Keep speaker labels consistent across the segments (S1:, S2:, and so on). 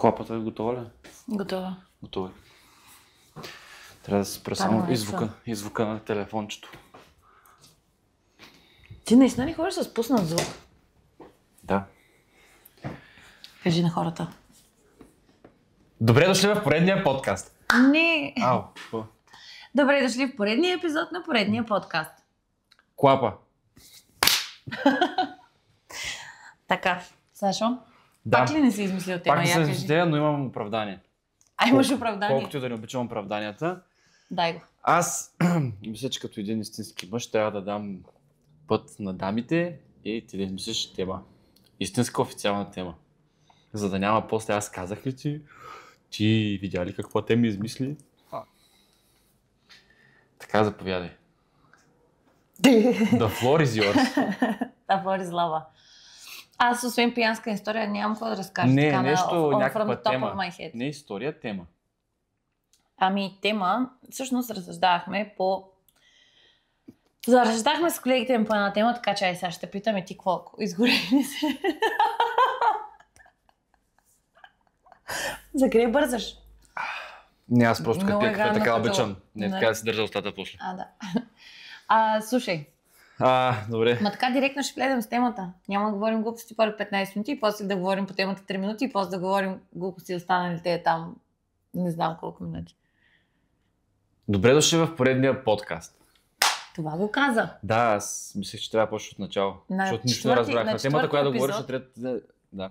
S1: Клапата е готова ли?
S2: Готова.
S1: Готова. Трябва да се спра само звука на телефончето.
S2: Ти наистина ли ходиш с пуснат звук?
S1: Да.
S2: Кажи на хората.
S1: Добре дошли в поредния подкаст.
S2: Не.
S1: Ау.
S2: Добре дошли в поредния епизод на поредния подкаст.
S1: Клапа.
S2: Така. Сашо?
S1: Да.
S2: Пак ли не си измислил тема?
S1: Пак не се измисля, но имам оправдание.
S2: Имаш оправдание?
S1: Колкото и да не обичам оправданията.
S2: Дай го.
S1: Аз мисля, че като един истински мъж трябва да дам път на дамите и ти да измислиш тема. Истинска официална тема. За да няма после аз казах ли ти видя ли какво те ми измисли? Така, заповядай. The floor is yours.
S2: The floor is lava. Аз освен пиянска история нямам какво да разкажа.
S1: Не,
S2: така,
S1: нещо, някаква
S2: from the top
S1: тема.
S2: of my head.
S1: Не история, тема.
S2: Ами тема, всъщност разсъждахме Разсъждахме с колегите ми по една тема, така че ай сега ще питаме ти какво изгорели се. За къде бързаш?
S1: Не, аз просто
S2: Много е гадно,
S1: така
S2: като-
S1: обичам. Не,
S2: Да.
S1: така да си държа устата после.
S2: Да. Слушай,
S1: Добре.
S2: ма така директно ще влезем с темата. Няма да говорим глупости първи 15 минути и после да говорим по темата 3 минути и после да говорим глупости останалите там не знам колко минути.
S1: Добре дошли в поредния подкаст.
S2: Това го каза.
S1: Да, аз мислех, че трябва да почва от начало.
S2: На
S1: Защото нищо не
S2: четвърти-
S1: разбрах.
S2: на
S1: На темата, която да говориш,
S2: епизод-
S1: ще трябва да...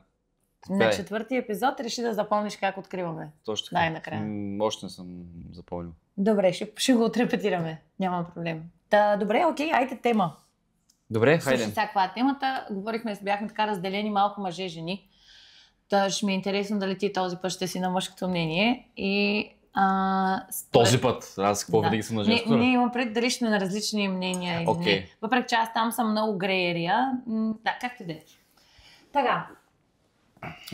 S2: На
S1: Дай.
S2: четвъртия епизод реши да запомниш как откриваме.
S1: Точно така.
S2: Най-накрая.
S1: Още не съм запомнил.
S2: Добре, ще го отрепетираме. Няма проблем. Добре, окей, айде тема.
S1: Добре,
S2: Слушай,
S1: хайде.
S2: сега каква е темата? Говорихме, бяхме така разделени малко мъже-жени. Та ще ми е интересно дали ти този път ще си на мъжкото мнение. И
S1: Този път. Аз какво
S2: Да.
S1: винаги съм на женското?
S2: Не имам пред дали ще на различни мнения или
S1: Окей.
S2: не. Въпреки че аз там съм много греерия. Да, както да е. Така.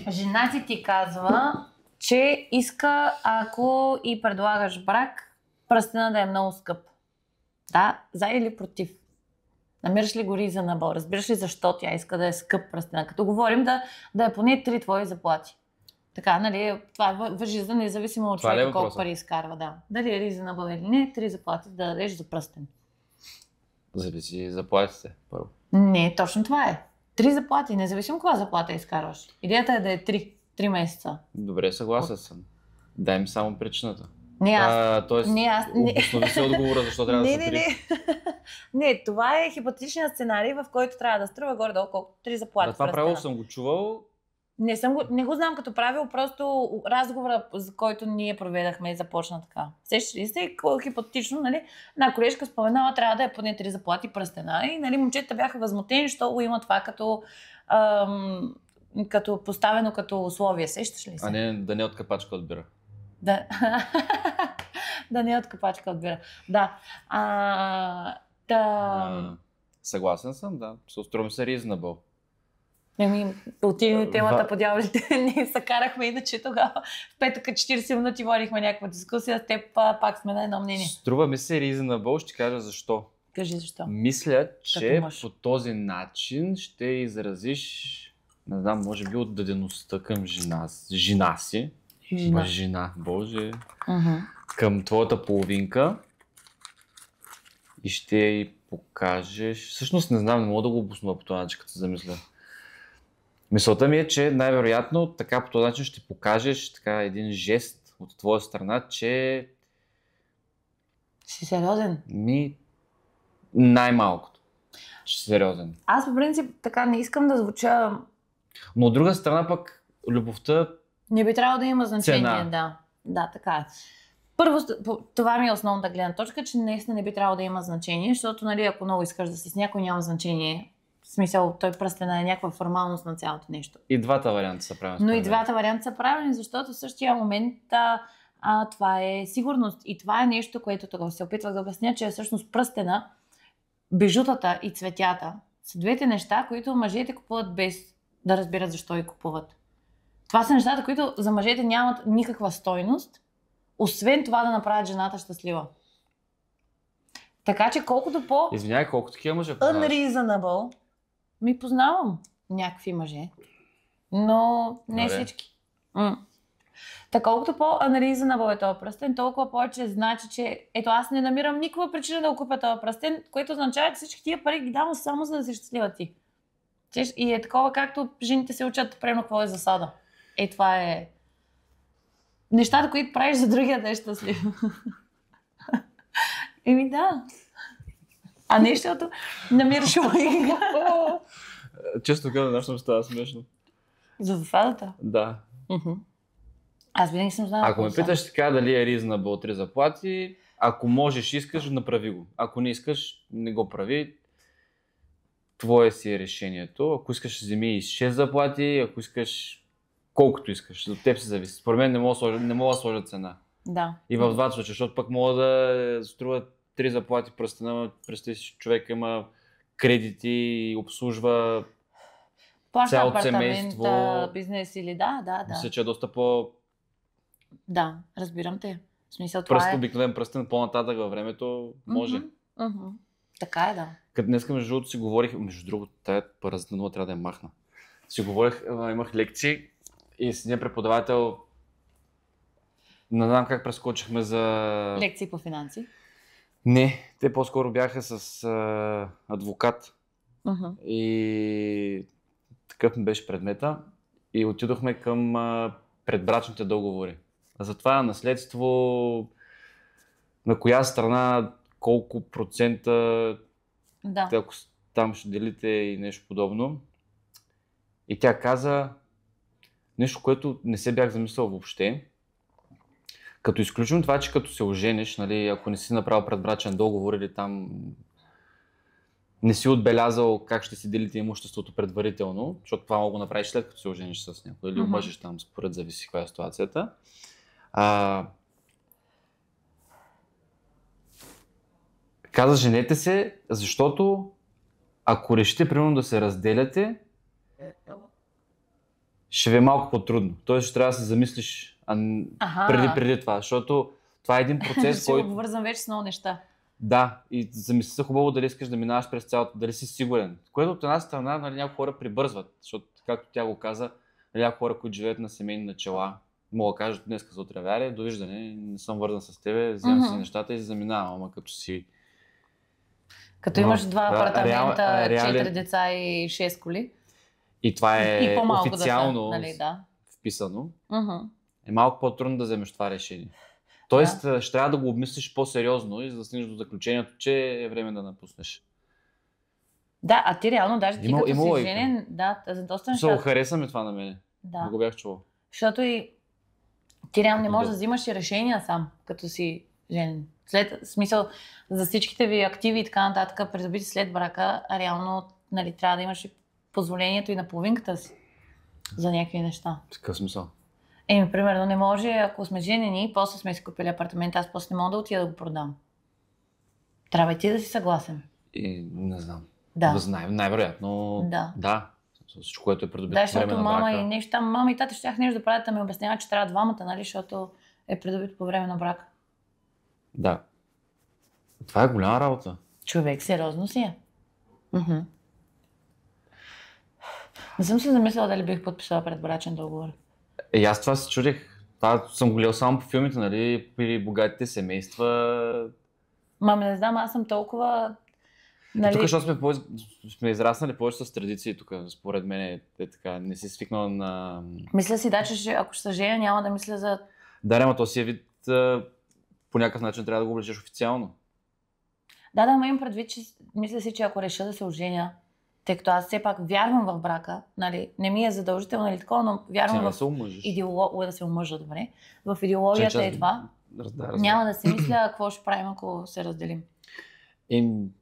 S2: Жена ти казва, че иска, ако и предлагаш брак, пръстена да е много скъп. Да, за или против? Намираш ли го reasonable? Разбираш ли защо тя иска да е скъп пръстена? Като говорим да е поне 3 твои заплати. Така, нали, това въжи за независимо от
S1: Това ли е
S2: човека колко
S1: въпросът?
S2: пари изкарва. Да. Дали е reasonable или не, 3 заплати да дадеш за пръстен.
S1: Зависи заплатите първо.
S2: Не, точно това е. 3 заплати, независимо каква заплата изкарваш. Идеята е да е 3 месеца.
S1: Добре, съгласен съм. Дай ми само причината.
S2: Не, аз.
S1: Тоест,
S2: Не, аз. Не.
S1: обоснови си отговора, защо трябва да са три.
S2: Не, това е хипотетичният сценарий, в който трябва да струва горе-долу колко 3 заплати.
S1: Да, това правило
S2: пръстена.
S1: съм го чувал.
S2: Не го знам като правило, просто разговора, за който ние проведахме, започна така. Сещаш ли се, хипотетично, нали? Една колежка споменала, трябва да е поне 3 заплати пръстена. И нали, момчета бяха възмутени, що го има това като поставено като условие. Сещаш ли се?
S1: А не да не от капачка отбира.
S2: Да. Да не от капачка отбира. Да.
S1: Съгласен съм, да. Струва ми се reasonable.
S2: Отидем темата по дяволите. Ние се карахме, иначе тогава в петъка 40 минути водихме някаква дискусия. С теб пак сме на едно мнение.
S1: Струва ми се reasonable, ще кажа защо.
S2: Кажи защо.
S1: Мисля, че
S2: мъж.
S1: по този начин ще изразиш, не знам, може би отдадеността към жена си. Жена, боже. Към твоята половинка и ще й покажеш... Всъщност не знам, не мога да го обоснова по този начин, като се замисля. Мисълта ми е, че най-вероятно така по този начин ще покажеш така един жест от твоя страна, че
S2: Си сериозен?
S1: най-малкото. Че си сериозен.
S2: Аз по принцип така не искам да звуча...
S1: Но от друга страна пък любовта...
S2: Не би трябвало да има значение.
S1: Цена.
S2: Да, така е. Първо, това ми е основната гледна точка, че наистина не би трябвало да има значение, защото нали, ако много искаш да си с някой, няма значение. В смисъл, той пръстена е някаква формалност на цялото нещо.
S1: И двата варианта са правилни.
S2: Но и двата варианта са правилни, защото в същия момент това е сигурност. И това е нещо, което тогава се опитвах да обясня, че е всъщност пръстена, бижутата и цветята са двете неща, които мъжете купуват без да разбират защо ги купуват. Това са нещата, които за мъжете нямат никаква стойност, освен това да направят жената щастлива. Така че колкото по...
S1: Извинявай, колко такива мъже познаваш?
S2: Unreasonable ми познавам някакви мъже, но не
S1: Добре.
S2: всички. Така, колкото по-анализа е този пръстен, толкова повече значи, че ето аз не намирам никаква причина да купя този пръстен, което означава, че всички тия пари ги давам само за да се щастлива ти. И е такова, както жените се учат, примерно, какво е засада. Това е нещата, които правиш за другия да е щастлив. Да. А не, защото намираш логика.
S1: Често казвам, нещо ми става смешно.
S2: За засадата?
S1: Да.
S2: Аз винаги съм знала.
S1: Ако ме питаш така дали е reasonable 3 заплати, ако можеш, искаш, направи го. Ако не искаш, не го прави. Твое си е решението. Ако искаш, вземи и 6 заплати, ако искаш, колкото искаш. За теб се зависи. Според мен не мога да сложа цена.
S2: Да.
S1: И в двата случая, защото пък мога да струва 3 заплати пръстена, представи си, човек има кредити, обслужва цялото семейство.
S2: Бизнес или да.
S1: Мисля, че е доста по...
S2: Да, разбирам те. В смисъл, това е...
S1: Обикновен пръстен по-нататък във времето може.
S2: Така е, да.
S1: Като днеска между другото си говорих, между другото тая паразитна дума трябва да я махна. Си говорих, имах лекции и с един преподавател, не знам как прескочихме за...
S2: Лекции по финанси?
S1: Не, те по-скоро бяха с адвокат. И такъв ми беше предмета. И отидохме към предбрачните договори. Затова наследство, на коя страна, колко процента, ако там ще делите и нещо подобно. И тя каза нещо, което не се бях замислял въобще. Като изключим това, че като се ожениш, нали, ако не си направил предбрачен договор или там не си отбелязал как ще си делите имуществото предварително, защото това мога да го направиш след като се ожениш с някой или омъжиш там, според зависи каква е ситуацията. Каза, женете се, защото ако решите примерно да се разделяте, ще ви е малко по-трудно. Тоест ще трябва да се замислиш преди това, защото това е един процес, който...
S2: Ще го вързвам вече с много неща.
S1: Да, и замисли се хубаво дали искаш да минаваш през цялото, дали си сигурен. Което от една страна, нали, някои хора прибързват, защото, както тя го каза, някои хора, които живеят на семейни начала, мога да кажа днес за утре, довиждане, не съм вързан с тебе, вземам си нещата и се заминавам, ама като си...
S2: Като имаш 2 апартамента, 4 деца и 6 коли.
S1: И това е официално
S2: нали,
S1: вписано. Е малко по-трудно да вземеш това решение. Тоест, ще трябва да го обмислиш по-сериозно и за да стигнеш до заключението, че е време да напуснеш.
S2: Да, а ти реално, даже ти като си женен, за доста неща...
S1: Хареса ми това на мен. Не го бях чувал.
S2: Защото и ти реално не можеш да взимаш и решения сам, като си женен. Смисъл, за всичките ви активи и така нататък, придобити след брака, реално, нали, трябва да имаш и позволението и на половинката си за някакви неща.
S1: Такъв смисъл?
S2: Примерно не може, ако сме женени, после сме си купили апартамент, аз после не мога да отида да го продам. Трябва и ти да си съгласен.
S1: Не знам.
S2: Да.
S1: Най-вероятно.
S2: Да.
S1: Всичко, което е придобито по време на брака.
S2: Мама и тата щях нещо да правят, да ми обясняват, че трябва двамата, нали, защото е придобито по време на брака.
S1: Да. Това е голяма работа.
S2: Човек сериозно си е. Не съм се замисляла дали бих подписала предбрачен договор.
S1: Аз това се чудих. Това съм го гледал само по филмите, нали, при богатите семейства.
S2: Не знам, аз съм толкова...
S1: Нали... Тук, защото сме израснали повече с традиции тук, според мен е така, не си свикнал на...
S2: Мисля си, че ако ще се женя, няма да мисля за...
S1: Да, ама то си е вид, по някакъв начин трябва да го облечеш официално.
S2: Да, имам предвид, че мисля си, че ако реша да се оженя, тъй като аз все пак вярвам в брака, нали, не ми е задължително или такова, но вярвам в идеологията, да се омъжа, добре. В идеологията е това. Няма да си мисля какво ще правим, ако се разделим.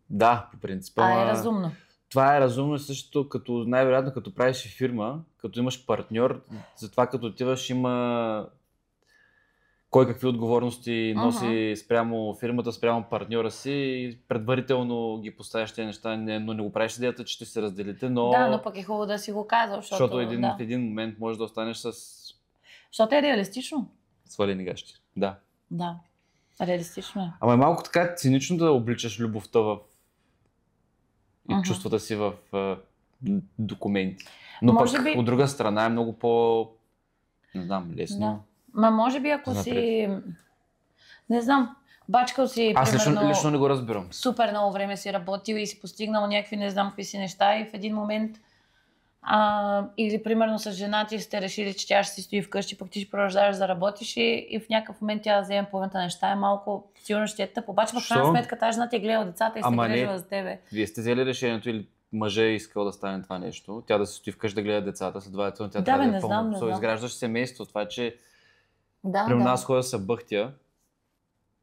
S1: Да, по принцип.
S2: Е разумно.
S1: Това е разумно също, като най-вероятно като правиш фирма, като имаш партньор, затова като отиваш има кой какви отговорности носи спрямо фирмата, спрямо партньора си и предварително ги поставяш тези неща, но не го правиш идеята, че ще се разделите, но...
S2: Да, но пък е хубаво да си го казал, защото
S1: в един момент можеш да останеш с...
S2: Защото е реалистично.
S1: Свалени гащи, да.
S2: Да, реалистично е.
S1: Ама е малко така цинично да обличаш любовта и чувствата си в документи. Но пък от друга страна е много по... не знам, лесно.
S2: Ма може би ако си... Не знам, бачкал си,
S1: аз лично не го разбирам.
S2: Супер много време си работил и си постигнал някакви не знам какви си неща и в един момент или примерно с жена ти сте решили, че тя ще си стои вкъщи, пък ти ще продължаваш да работиш и в някакъв момент тя да вземе половината неща е малко сигурно ще е тъп. Обаче в крайна сметка тази жена ти е гледала децата и се грижила за тебе.
S1: Вие сте взели решението или мъжът е искал да стане това нещо, тя да се стои вкъщи да гледа децата, следователно тя трябва да е пълно. Изграждаш семейство, това че при нас хора се бъхтя.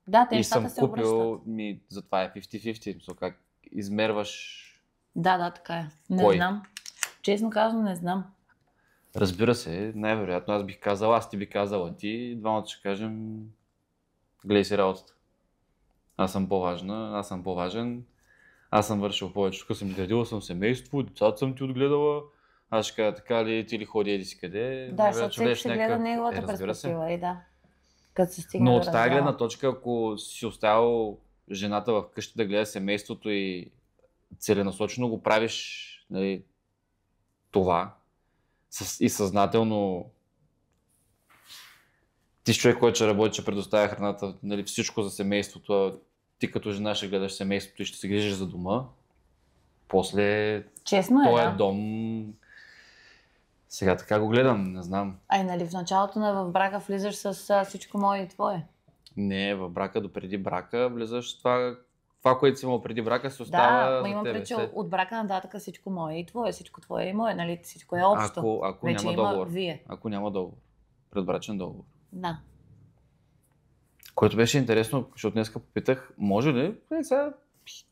S2: Да, те
S1: и съм
S2: се
S1: купил, затова е 50-50, как измерваш...
S2: Да, така е. Не знам. Честно казвам, не знам.
S1: Разбира се, най-вероятно аз бих казал, аз ти би казала ти, двамата ще кажем, гледай си работата. Аз съм по-важна, аз съм по-важен, аз съм вършил повече, тук съм изградила съм семейство, децата съм ти отгледала, аз ще кажа така ли, ти ли ходи еди си къде.
S2: Да, защото всеки ще гледа неговата перспектива и да.
S1: Но от тази гледна точка, ако си оставил жената в къщи да гледа семейството и целенасочено го правиш, нали, това и съзнателно ти си човек, който ще работи, ще предоставя храната, нали, всичко за семейството, а ти като жена ще гледаш семейството и ще се грижиш за дома, после този дом... Сега така го гледам, не знам.
S2: Нали в началото в брака влизаш с всичко мое и твое?
S1: Не, в брака допреди брака влизаш това, което си имал преди брака, се остава
S2: за тебе. Да, имам преди, че от брака нататък всичко мое и твое, всичко твое и мое, нали? Всичко е общо.
S1: Ако няма договор. Ако няма договор. Предбрачен договор.
S2: Да.
S1: Което беше интересно, защото днеска попитах, може ли, сега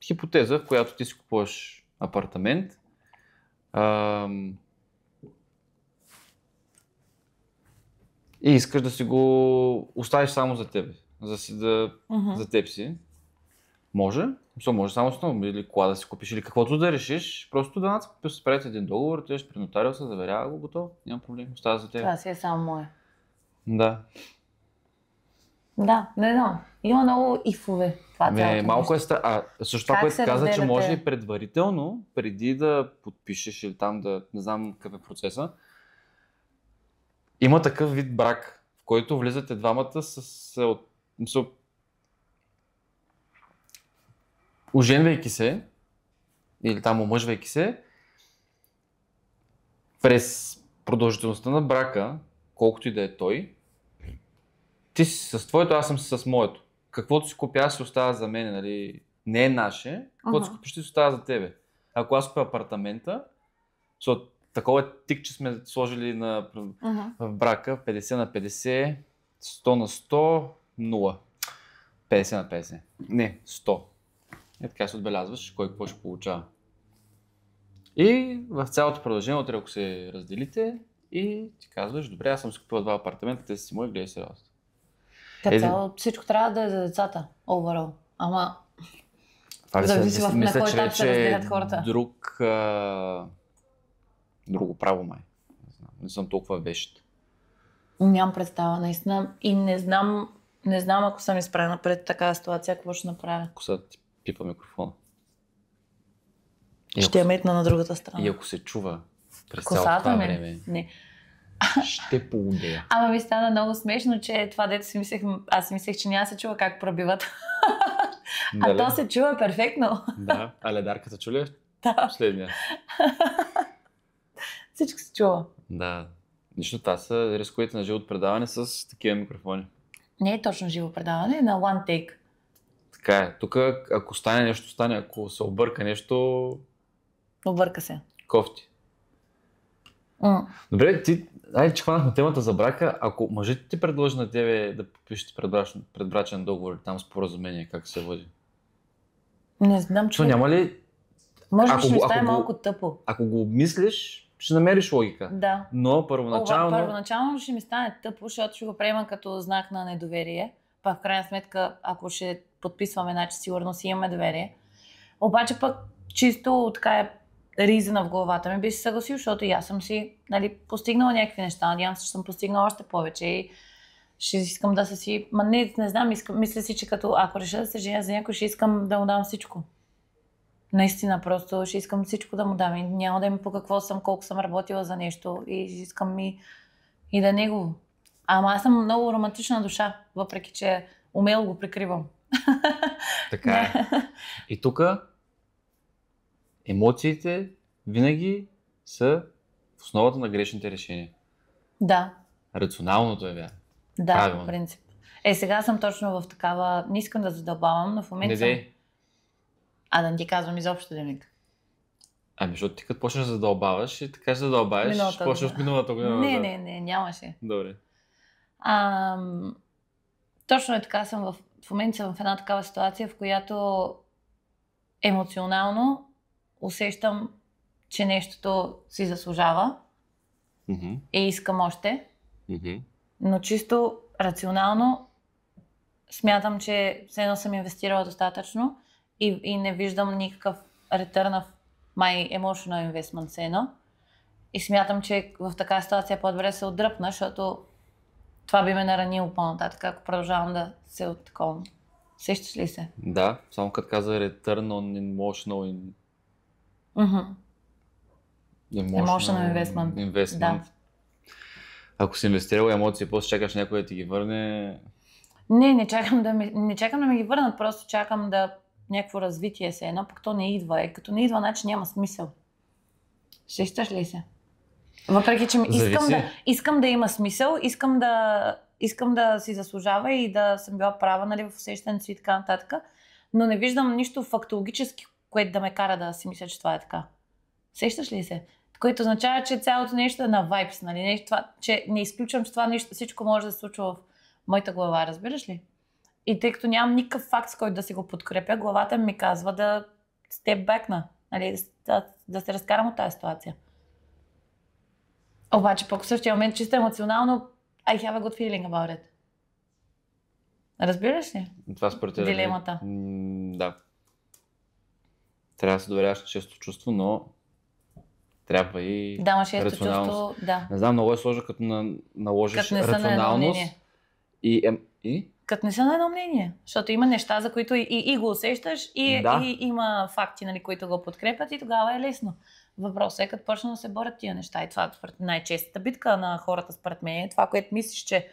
S1: хипотеза, в която ти си купуваш апартамент, и искаш да си го оставиш само за тебе, за теб си. Може само с много, или кола да си купиш, или каквото да решиш, просто да се правите един договор, отидеш при нотариуса, заверява го, готово, няма проблем, остава за теб.
S2: Това си е само мое.
S1: Да.
S2: Да, не знам. Има много ифове.
S1: Малко е също това, което каза, че може и предварително, преди да подпишеш или там да, не знам какъв е процеса, има такъв вид брак, в който влизате двамата оженвайки се, или там омъжвайки се, през продължителността на брака, колкото и да е той, ти си с твоето, аз съм с моето. Каквото си купя, си остава за мен, нали? Не е наше, каквото си купиш, ще си остава за тебе. Ако аз купя апартамента, защото такова е тик, че сме сложили в брака 50 на 50, 100 на 100, 0. 50 на 50. Не, 100. И така се отбелязваш кой какво ще получава. И в цялото продължение, утре ако се разделите и ти казваш, добре, аз съм си купил 2 апартамента, те си мои, гледай се работа.
S2: Всичко трябва да е за децата, overall. Ама
S1: зависи на кой етап се разделят хората. Друго право май. Не съм толкова вещ.
S2: Нямам представа, наистина. И не знам ако съм изправена пред такава ситуация, какво ще направя.
S1: Ако сега ти пипа микрофона.
S2: Ще я метна на другата страна.
S1: И ако се чува през цялото това време, ще поудея.
S2: Ама ми стана много смешно, че това дето си мислех, аз си мислех, че няма се чува как пробиват. А то се чува перфектно.
S1: Да, а ледарката чу ли?
S2: Да.
S1: Следния.
S2: Всичко се чува.
S1: Да. Нищо, това са рисковете на живото предаване с такива микрофони.
S2: Не е точно живо предаване, на one take.
S1: Така е. Тук ако стане нещо, стане. Ако се обърка нещо...
S2: Обърка се.
S1: Кофти. Добре, че хванахме темата за брака. Ако мъжът ти предложи на тебе да подпишете предбрачен договор или там споразумение, как се води?
S2: Не знам, че...
S1: Няма ли...
S2: Може би ще ми стане малко тъпо.
S1: Ако го обмислиш, ще намериш логика.
S2: Да.
S1: Но първоначално...
S2: Първоначално ще ми стане тъпо, защото ще го приема като знак на недоверие. Пак в крайна сметка, ако ще подписваме, значи сигурно си имаме доверие. Обаче пък чисто така е ризана в главата ми, би се съгласил, защото и аз съм си постигнала някакви неща. Надявам се, че съм постигнала още повече и ще искам да се си... Не знам, мисля си, че ако реша да се женя за някой, ще искам да му дам всичко. Наистина, просто ще искам всичко да му дам и няма да ми по какво съм, колко съм работила за нещо и искам и да негово. Ама аз съм много романтична душа, въпреки че умело го прикривам.
S1: Така е. И тук емоциите винаги са в основата на грешните решения.
S2: Да.
S1: Рационалното е вярно.
S2: Да,
S1: правилно.
S2: по принцип. Сега съм точно в такава... Не искам да задълбавам, но в момента съм... Да не ти казвам изобщо Деника.
S1: Защото ти като почнеш да задълбаваш и така ще задълбаваш, ще почнеш от миналата година.
S2: Не, нямаше.
S1: Добре.
S2: Точно е така, в момента съм в една такава ситуация, в която емоционално усещам, че нещото си заслужава и искам още, но чисто рационално смятам, че все едно съм инвестирала достатъчно и не виждам никакъв return of my emotional investment все едно. И смятам, че в такава ситуация по-добре се отдръпна, защото това би ме наранило по-нататък, ако продължавам да се оттаковам. Сещаш ли се?
S1: Да, само като каза return on emotional
S2: emotional investment. Да.
S1: Ако си инвестирал емоции, после чакаш някой да ти ги върне...
S2: Не чакам да ми ги върнат, просто чакам някакво развитие се едно, пък то не идва. Като не идва, значи няма смисъл. Сещаш ли се? Въпреки, че искам да има смисъл, искам да си заслужава и да съм била права, нали, в усещането си и така нататък, но не виждам нищо фактологически, което да ме кара да си мисля, че това е така. Сещаш ли се? Което означава, че цялото нещо е на вайбс, нали? Че не изключвам, че това нещо, всичко може да се случва в моята глава, разбираш ли? И тъй като нямам никакъв факт, с който да си го подкрепя, главата ми казва да степ бекна, нали? Да се разкарам от тази ситуация. Обаче пък в същия момент, чисто емоционално, I have a good feeling about it. Разбираш ли?
S1: Това според теб
S2: дилемата.
S1: Да. Трябва да се доверяваш на шесто чувство, но трябва и рационалност.
S2: Да.
S1: Не знам, много е сложно, като наложиш рационалност и...
S2: Като не са на едно мнение. Защото има неща, за които и го усещаш, и има факти, нали, които го подкрепят, и тогава е лесно. Въпросът е, като почна да се борят тия неща. И това е най-честата битка на хората, според мен. Това, което мислиш, че,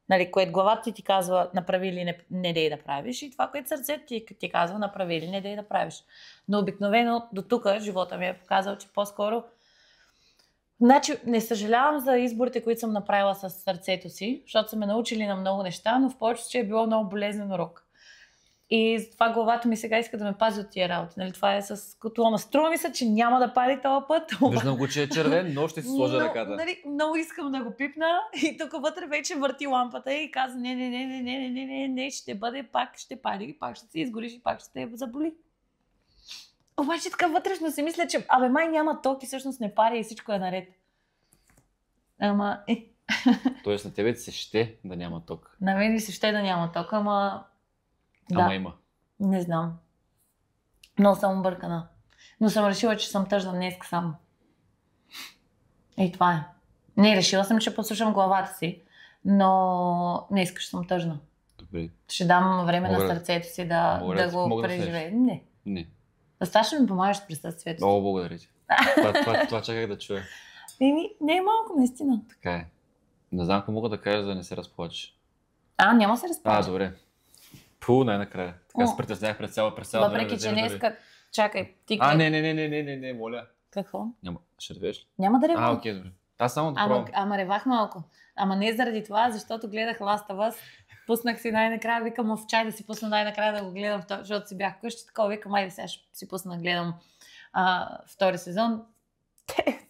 S2: нали, което главата ти казва направи или не дей да правиш, и това, което сърцето ти казва направи или не дей да правиш. Но обикновено до тук живота ми е показал, че по-скоро... Значи, не съжалявам за изборите, които съм направила с сърцето си, защото са ме научили на много неща, но в повечето че е било много болезнен урок. И затова главата ми сега иска да ме пази от тия работи. Нали, това е с котума. Струва ми се, че няма да пали този път.
S1: Виждам го, че е червен, но ще си сложа ръката.
S2: Нали, много искам да го пипна и тук вътре вече върти лампата и казва не, ще бъде, пак ще пали, пак ще се изгориш и пак ще те заболи. Обаче така вътрешно си мисля, че май няма ток и всъщност не пари и всичко е наред. Ама
S1: Тоест на тебе се ще да няма ток.
S2: На мен се ще да няма ток, ама
S1: има.
S2: Не знам. Много съм объркана. Но съм решила, че съм тъжна днес само. И това е. Не, решила съм, че послушам главата си, но днес ще съм тъжна.
S1: Добре.
S2: Ще дам време на сърцето си да го преживее.
S1: Не.
S2: Достатъчно ми помагаш присъствието.
S1: Много благодаря ти. Това чаках да чуя.
S2: Не е малко, наистина.
S1: Така е. Не знам какво мога да кажа, за да не се разплачеш.
S2: Няма да се разплачеш.
S1: Добре. Най-накрая. Така се притеснях през цялото време.
S2: Въпреки, че днеска... Чакай, ти...
S1: Не, моля.
S2: Какво?
S1: Ще ревеш ли?
S2: Няма да ревам.
S1: Окей, добре. Аз само да пробвам.
S2: Ама ревах малко. Ама не заради това, защото гледах Last of Us. Пуснах си най-накрая, викам в чай да си пусна най-накрая да го гледам, защото си бях вкъщи, такова викам, айде сега ще си пусна да гледам втори сезон.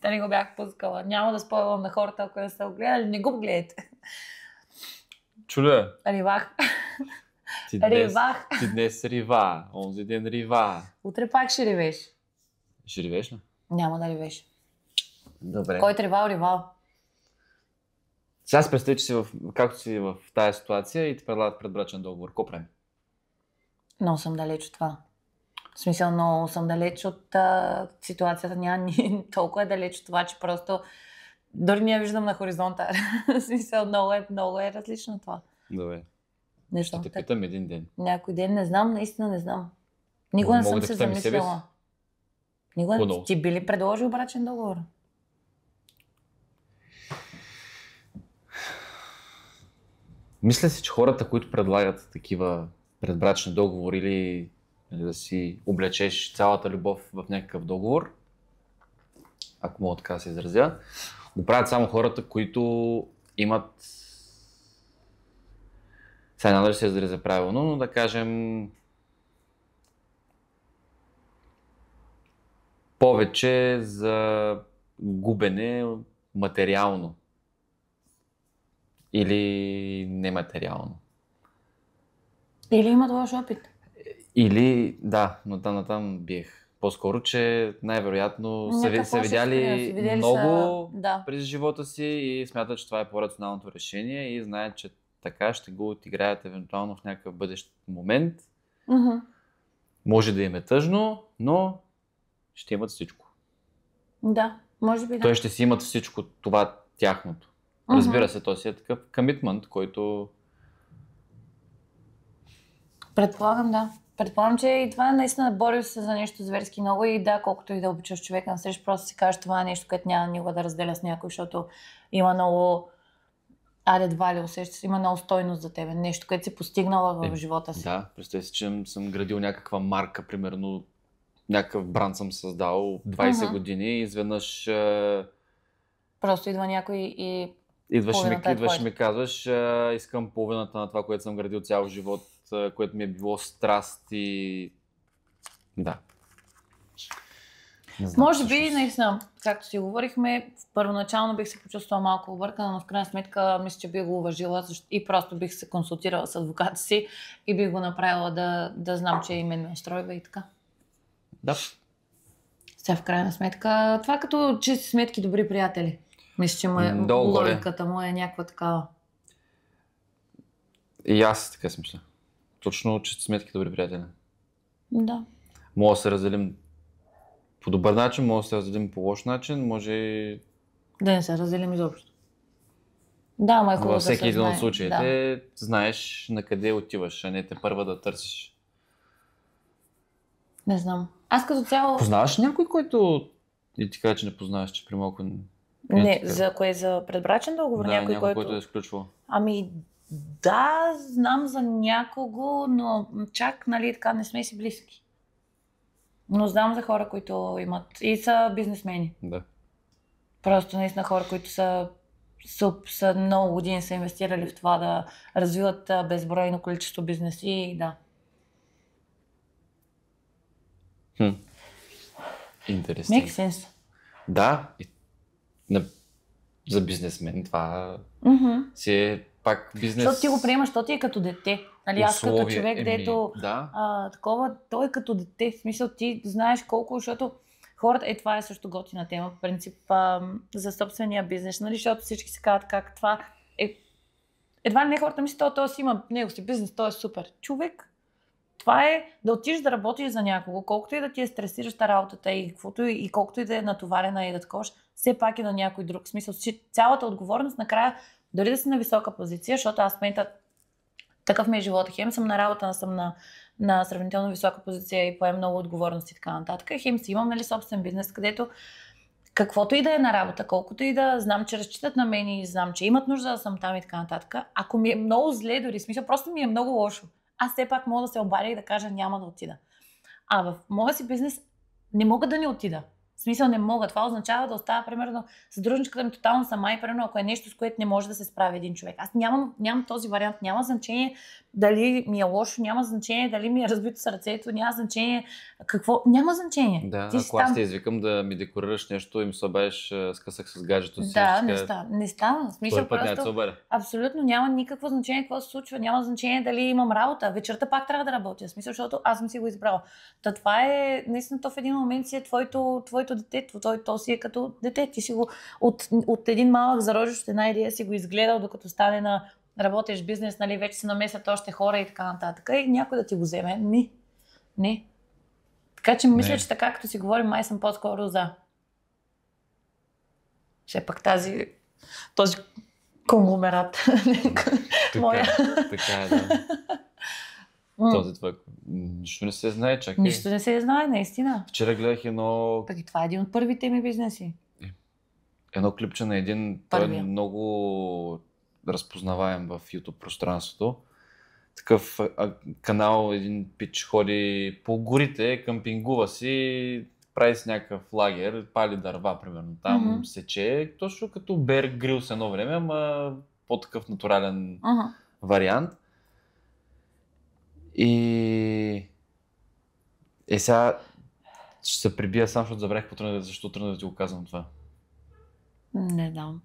S2: Те не го бях пускала. Няма да спойлвам на хората, ако не сте го гледали, не го гледайте.
S1: Чуля.
S2: Ривах.
S1: Ти днес рива, онзи ден рива.
S2: Утре пак ще ревеш.
S1: Ще ревеш ли?
S2: Няма да ревеш.
S1: Добре.
S2: Който ревал.
S1: Сега си представи, че както си в тази ситуация и ти предлагат предбрачен договор. Какво правим?
S2: Много съм далеч от това. В смисъл, много съм далеч от ситуацията. Няма толкова далеч от това, че просто дори не я виждам на хоризонта. В смисъл, много е различно това.
S1: Добре.
S2: Нещо.
S1: Ще те питам един ден.
S2: Някой ден не знам, наистина не знам. Никога не съм се замисляла. Никога ти би ли предложил брачен договор?
S1: Мисля си, че хората, които предлагат такива предбрачни договори или да си облечеш цялата любов в някакъв договор, ако мога така да се изразя, го правят само хората, които имат, сега няма да се изразя правилно, но да кажем повече за губене материално или нематериално.
S2: Или имат лош опит.
S1: Или, да, натам биех. По-скоро, че най-вероятно са видяли много през живота си и смятат, че това е по-рационалното решение и знаят, че така ще го отиграят евентуално в някакъв бъдещ момент. Може да им е тъжно, но ще имат всичко.
S2: Да, може би да.
S1: Той ще си имат всичко това тяхното. Разбира се, то си е такъв комитмент, който...
S2: Предполагам, да. Предполагам, че и това наистина борил се за нещо зверски много и да, колкото и да обичаш човека насреща, просто си кажеш, това е нещо, което няма никога да разделя с някой, защото има много added value, усещаш, има много стойност за тебе, нещо, което си постигнала в живота си.
S1: Да, представи си, че съм градил някаква марка, примерно някакъв бранд съм създал 20 години и изведнъж...
S2: Просто идва някой и...
S1: Идваш и ми казваш, искам половината на това, което съм градил цял живот, което ми е било страст и... Да.
S2: Може би, наистина, както си говорихме, първоначално бих се почувствала малко объркана, но в крайна сметка мисля, че бих го уважила и просто бих се консултирала с адвоката си и бих го направила да знам, че и мен ме настройва и така.
S1: Да.
S2: Сега в крайна сметка, това като чисти сметки добри приятели. Мисля, че логиката му е някаква такава.
S1: И аз така си мисля. Точно чисти сметки добри приятели.
S2: Да.
S1: Мога да се разделим по добър начин, може да се разделим по лош начин, може
S2: да не се разделим изобщо. Да, ма е хубаво да се знае.
S1: Във всеки един от случаите знаеш на къде отиваш, а не те първа да търсиш.
S2: Не знам. Аз като цяло...
S1: Познаваш някой, който и ти казва, че не познаваш, че при малко...
S2: Не, за кое? За предбрачен договор?
S1: Да, някой, който е изключвал.
S2: Ами да, знам за някого, но чак, нали, така не сме си близки. Но знам за хора, които имат и са бизнесмени.
S1: Да.
S2: Просто наистина хора, които са много години са инвестирали в това да развиват безбройно количество бизнеси и да.
S1: Интересно.
S2: Make sense.
S1: Да, за бизнесмен това си е пак бизнес.
S2: Защото ти го приемаш, защото ти е като дете. Нали, аз като човек, дето такова, той е като дете. В смисъл ти знаеш колко, защото хората, това е също готина тема, по принцип, за собствения бизнес, нали, защото всички се казват как това е. Едва не хората мислят, той си има него си бизнес, той е супер. Човек, това е да отидеш да работиш за някого, колкото и да ти е стресираща работата и колкото и да е натоварена и да таковаш, все пак е на някой друг. В смисъл, цялата отговорност накрая, дори да си на висока позиция, защото аз в момента такъв ми е живота. Хем съм на работа, съм на сравнително висока позиция и поем много отговорности и така нататък. Хем си имам, нали, собствен бизнес, където каквото и да е на работа, колкото и да знам, че разчитат на мен и знам, че имат нужда да съм там и така нататък, ако ми е много зле, дори смисъл, просто ми е много лошо, аз все пак мога да се обадя и да кажа няма да отида. А в моя си бизнес не мога да не отида. В смисъл не мога. Това означава да оставя, примерно, съдружничката ми тотално сама и, примерно, ако е нещо, с което не може да се справи един човек. Аз нямам този вариант. Няма значение дали ми е лошо, няма значение дали ми е разбито сърцето, няма значение какво. Няма значение.
S1: Да, ако аз те извикам да ми декорираш нещо и ми се обадиш с късък с гаджето си.
S2: Да, не става.
S1: Смисъл, просто
S2: абсолютно няма никакво значение какво се случва. Няма значение дали имам работа. Вечерта пак трябва да работя. Смисъл, защото аз съм си го избрала. Това е, наистина, то в един момент си е твоето дете. То си е като дете. Ти си го от един малък зарожиш от една идея си го изгледал, докато стане на работеш бизнес, нали, вече се намесят още хора и така нататък. И някой да ти го вземе. Не. Така че мисля, че така, като си говорим, май съм по-скоро за. Все пак този конгломерат.
S1: Така е, да. Този това. Нищо не се знае, чакай.
S2: Нищо не се знае, наистина.
S1: Вчера гледах едно...
S2: Так и това е един от първите ми бизнеси.
S1: Едно клипче на един... Той е много разпознаваем в YouTube пространството. Такъв канал, един пич ходи по горите, къмпингува си, прави с някакъв лагер, пали дърва, примерно. Там сече, точно като Бер Грилс едно време, ама по-такъв натурален вариант. И сега ще се прибия сам, защото забравих защо тръгна да ти го казвам това.
S2: Не знам.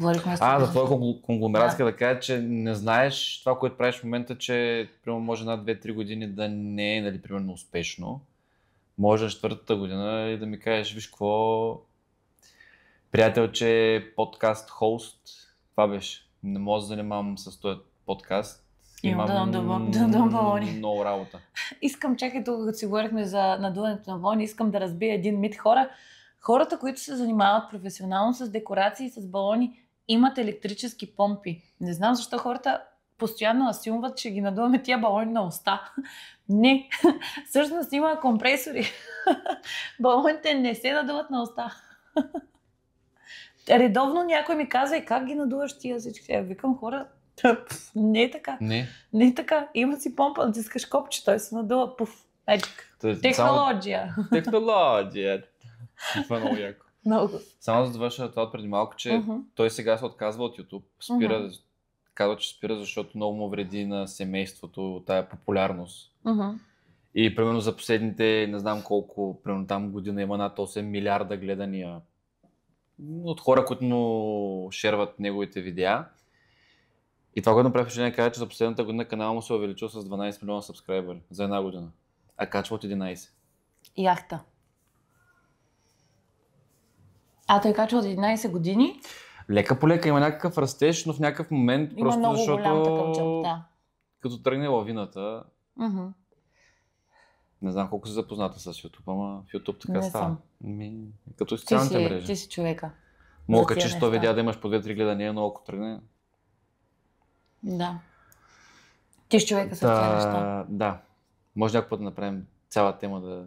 S1: За твоя конгломератска да кажа, че не знаеш това, което правиш в момента, че примерно може над 2-3 години да не е, нали, примерно успешно. Може на 4-та година и да ми кажеш, виж какво, приятелче, подкаст, хост, това беше. Не мога да занимавам с този подкаст. Имам много работа.
S2: Искам, чакай тук, като си говорихме за надуването на вълни, искам да разбия един мит. Хората, които се занимават професионално с декорации и с балони, имат електрически помпи. Не знам защо хората постоянно насилват, че ги надуваме тия балони на уста. Не, всъщност има компресори. Балоните не се надуват на уста. Редовно някой ми казва, и как ги надуваш тия всички? Викам, хора, не е така. Не е така. Има си помпа, натискаш копче, той се надува. Пуф, еджик. Технология.
S1: Технология. Това е много яко.
S2: Много.
S1: Само за да завърша това преди малко, че той сега се отказва от YouTube. Казва, че спира, защото много му вреди на семейството тая популярност. И примерно за последните, не знам колко, примерно там година има над 8 милиарда гледания от хора, които му шерват неговите видеа. И това, което направи впечатление, каза, че за последната година канала му се увеличил с 12 милиона сабскрайбъри за една година. А качва от 11.
S2: Яхта. Той качва от 11 години.
S1: Лека по лека има някакъв растеж, но в някакъв момент
S2: има много
S1: защото
S2: голям такъв джъмп, да.
S1: Като тръгне лавината, не знам колко си запозната с YouTube, ама в YouTube така става. Като социалните мрежи.
S2: Ти си човека.
S1: Мога качиш 100 видеа да имаш по 2-3 гледания, но ако тръгне...
S2: Да. Ти си човека с тези неща.
S1: Да. Може някой път да направим цяла тема да...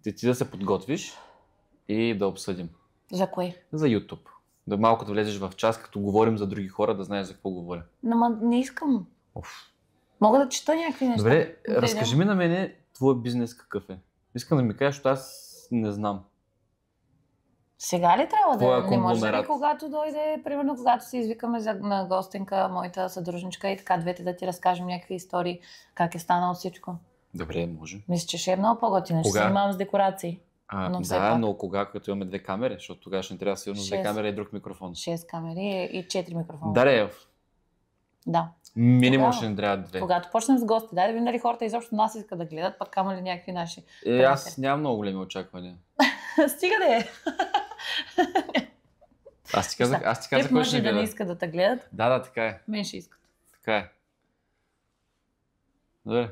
S1: Ти да се подготвиш и да обсъдим.
S2: За кое?
S1: За YouTube. Да малко да влезеш в час, като говорим за други хора, да знаеш за какво говоря.
S2: Но не искам. Мога да чета някакви неща.
S1: Добре, разкажи ми на мене твой бизнес какъв е. Искам да ми кажеш, защото аз не знам.
S2: Сега ли трябва да? Не може ли когато дойде, примерно когато се извикаме на гостенка, моята съдружничка и така двете да ти разкажем някакви истории, как е станало всичко?
S1: Добре, може.
S2: Мисля, че ще е много по-готино. Ще се занимавам с декорации.
S1: Но кога, като имаме 2 камери, защото тогава ще ни трябва сигурно 2 камери и друг микрофон.
S2: 6 камери и 4 микрофона. Да.
S1: Минимум ще ни трябва 2.
S2: Когато почнем с гости, да видим дали хората изобщо нас искат да гледат, пък камо ли някакви наши.
S1: Аз нямам много големи очаквания.
S2: Стига да е.
S1: Аз ти казах, кой ще
S2: може да не искат да те гледат.
S1: Да, така е.
S2: Мен ще искат.
S1: Така е. Добре.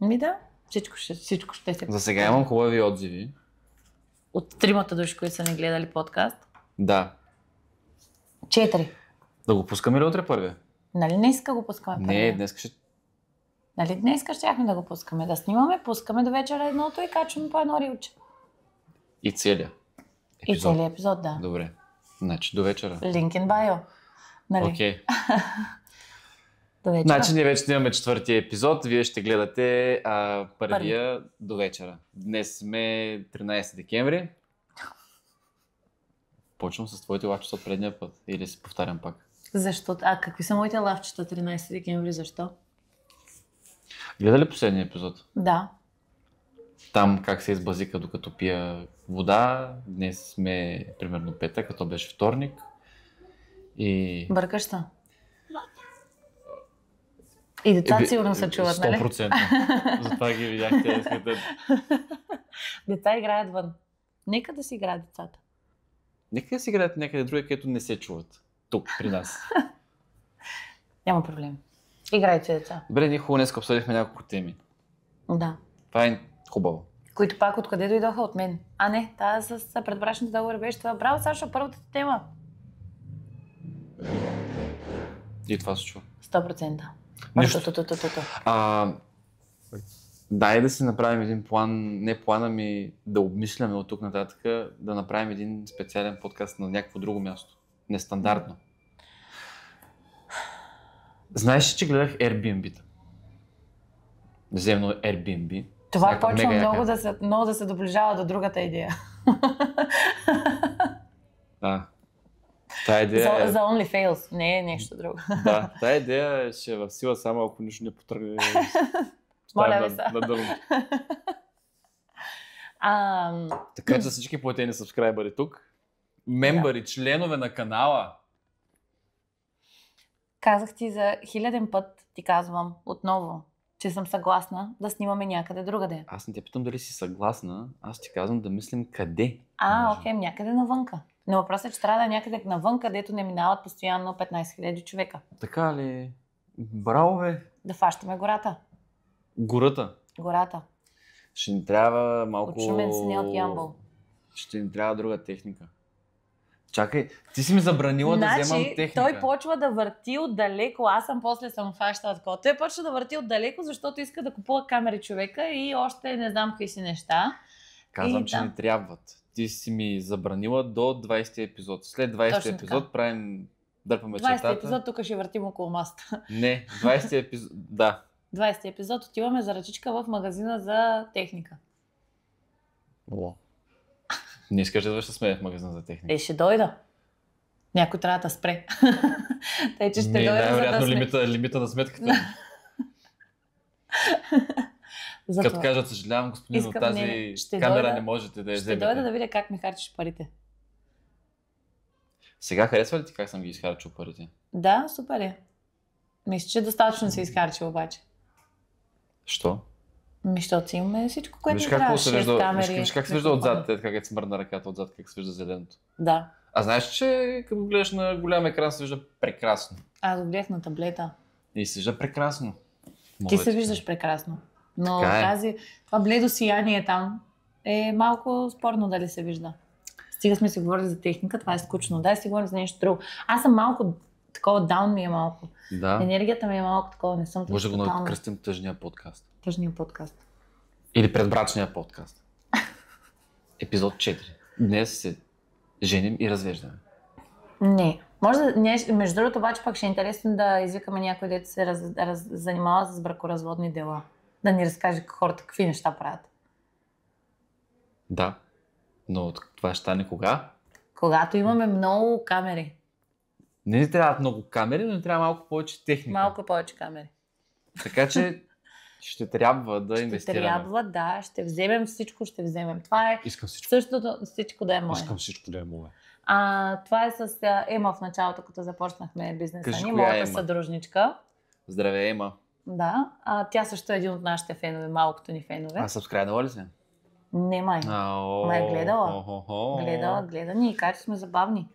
S2: Да, всичко ще се...
S1: За сега имам хубави отзиви.
S2: От 3 души, които са не гледали подкаст?
S1: Да.
S2: 4.
S1: Да го пускаме ли утре първия?
S2: Нали не иска го пускаме първия?
S1: Не, днес ще...
S2: Нали днес щяхме да го пускаме? Да снимаме, пускаме до вечера едното и качваме по едно рилче.
S1: И целия
S2: епизод. И целият епизод, да.
S1: Добре. Значи до вечера.
S2: Link in bio. Нали?
S1: Окей.
S2: До вечера.
S1: Значи ние вече имаме 4-ти епизод. Вие ще гледате първия до вечера. Днес сме 13 декември. Почвам с твоите лавчета от предния път. Или се повтарям пак?
S2: Защо? Какви са моите лавчета 13 декември? Защо?
S1: Гледа ли последния епизод?
S2: Да.
S1: Там как се избазика докато пия вода. Днес сме примерно петък, като беше вторник. И...
S2: Бъркаш се. И децата сигурно се чуват, нали?
S1: 100%. Затова ги видяхте.
S2: Деца играят вън. Нека да си играят децата.
S1: Нека да си играят някъде други, където не се чуват. Тук, при нас.
S2: Няма проблем. Играйте, деца.
S1: Добре, ние хубаво днес обсъдихме няколко теми.
S2: Да.
S1: Това е хубаво.
S2: Които пак откъде дойдоха от мен. Не, тази с предбрачните договори беше това. Браво, Сашо, първата тема.
S1: И това се чува.
S2: 100%.
S1: Нищо. Дай да си направим един план, не плана ми да обмисляме от тук нататък, да направим един специален подкаст на някакво друго място. Нестандартно. Знаеш, че гледах Airbnb-та? Земно Airbnb.
S2: Това почва много да се доближава до другата идея.
S1: Тая идея
S2: за OnlyFans, не е нещо друго.
S1: Да, тая идея ще е в сила само ако нищо не потръгне.
S2: Моля ви се.
S1: Така че за всички платени сабскрайбъри тук, мембъри, членове на канала.
S2: Казах ти за 1000 път, ти казвам отново, че съм съгласна да снимаме някъде другаде.
S1: Аз не те питам дали си съгласна, аз ти казвам да мислим къде.
S2: Окей, някъде навънка. Но въпросът е, че трябва да е някъде навън, където не минават постоянно 15 000 човека.
S1: Така ли? Браво, бе!
S2: Да фащаме гората.
S1: Гората. Ще ни трябва малко...
S2: От Шумен си, не от Ямбол.
S1: Ще ни трябва друга техника. Чакай, ти си ми забранила да вземам техника.
S2: Той почва да върти отдалеко, аз после съм фащала такова. Той почва да върти отдалеко, защото иска да купува камери човека и още не знам какви си неща.
S1: Казвам, че не трябват. Ти си ми забранила до 20-ти епизод. След 20-ти епизод правим... Дърпаме чертата.
S2: 20-ти епизод тук ще въртим около маста.
S1: Не, 20-ти епизод... Да.
S2: 20-ти епизод отиваме за ръчичка в магазина за техника.
S1: Не искаш да сме в магазина за техника?
S2: Ще дойда. Някой трябва да спре. Тъй, че ще дойда,
S1: най-вероятно лимита на сметката. Като кажат, съжалявам, господин, но тази камера не можете да я вземете.
S2: Ще дойда да видя как ми харчиш парите.
S1: Сега харесва ли ти как съм ги изхарчил парите?
S2: Да, супер е. Мисля, че достатъчно се изхарчил обаче.
S1: Що?
S2: Защото си имаме всичко, което ни трябва.
S1: Виж как се вижда отзад, как е смърна ръката отзад, как се вижда зеленото.
S2: Да.
S1: А знаеш, че като гледаш на голям екран се вижда прекрасно.
S2: Аз го гледах на таблета.
S1: И се вижда прекрасно.
S2: Ти се виждаш прекрасно. Но това бледо сияние там е малко спорно дали се вижда. Стига сме си говорили за техника, това е скучно. Дай си говорим за нещо друго. Аз съм малко такова, даун ми е малко.
S1: Да.
S2: Енергията ми е малко такова, не съм
S1: може да го накръстим тъжния подкаст.
S2: Тъжния подкаст.
S1: Или предбрачния подкаст. Епизод 4. Днес се женим и развеждаме.
S2: Не. Може да, между другото обаче пак ще е интересно да извикаме някой, дето се занимава с бракоразводни дела. Да ни разкаже хората какви неща правят.
S1: Да. Но това ще стане кога?
S2: Когато имаме много камери.
S1: Не ни трябват много камери, но ни трябва малко повече техника.
S2: Малко повече камери.
S1: Така че ще трябва да инвестираме.
S2: Да. Ще вземем всичко, Това е
S1: Искам всичко.
S2: Същото, всичко да е мое.
S1: Искам всичко да е мое.
S2: Това е с Ема в началото, като започнахме бизнеса ни, моята съдружничка.
S1: Здравей, Ема.
S2: Да. Тя също е един от нашите фенове, малкото ни фенове.
S1: Сабскрайбнала ли се?
S2: Не, май. Май гледала. Гледа ни и каже, че сме забавни.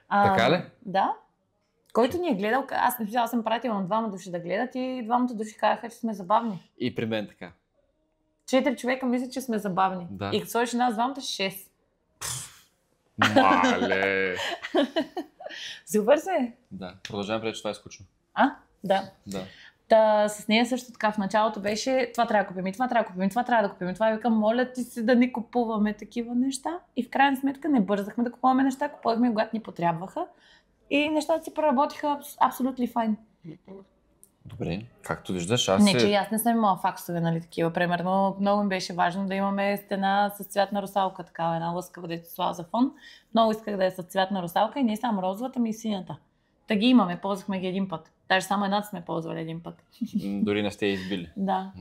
S1: Така ли?
S2: Да. Който ни е гледал, аз съм пратила на 2 души да гледат и 2 души казаха, че сме забавни.
S1: И при мен така.
S2: 4 човека мислят, че сме забавни.
S1: Да.
S2: И като сложиш нас 2, 6.
S1: Мале!
S2: Супер се!
S1: Да, продължавам преди, че това е скучно.
S2: Да. С нея също така в началото беше това трябва да купим, това трябва да купим. Това и викам, моля ти се да не купуваме такива неща. И в крайна сметка не бързахме да купуваме неща, купувахме когато ни потребваха. И нещата си проработиха абсолютно файн.
S1: Добре, както виждаш,
S2: че аз не съм имала факсове, нали такива. Примерно, много ми беше важно да имаме стена с цвят на русалка, такава една лъскава, където слава за фон. Много исках да е с цвят на русалка и не само розовата, ми и синята. Та ги имаме, ползвахме ги един път. Даже само едната сме ползвали един път.
S1: Дори не сте избили.
S2: Да.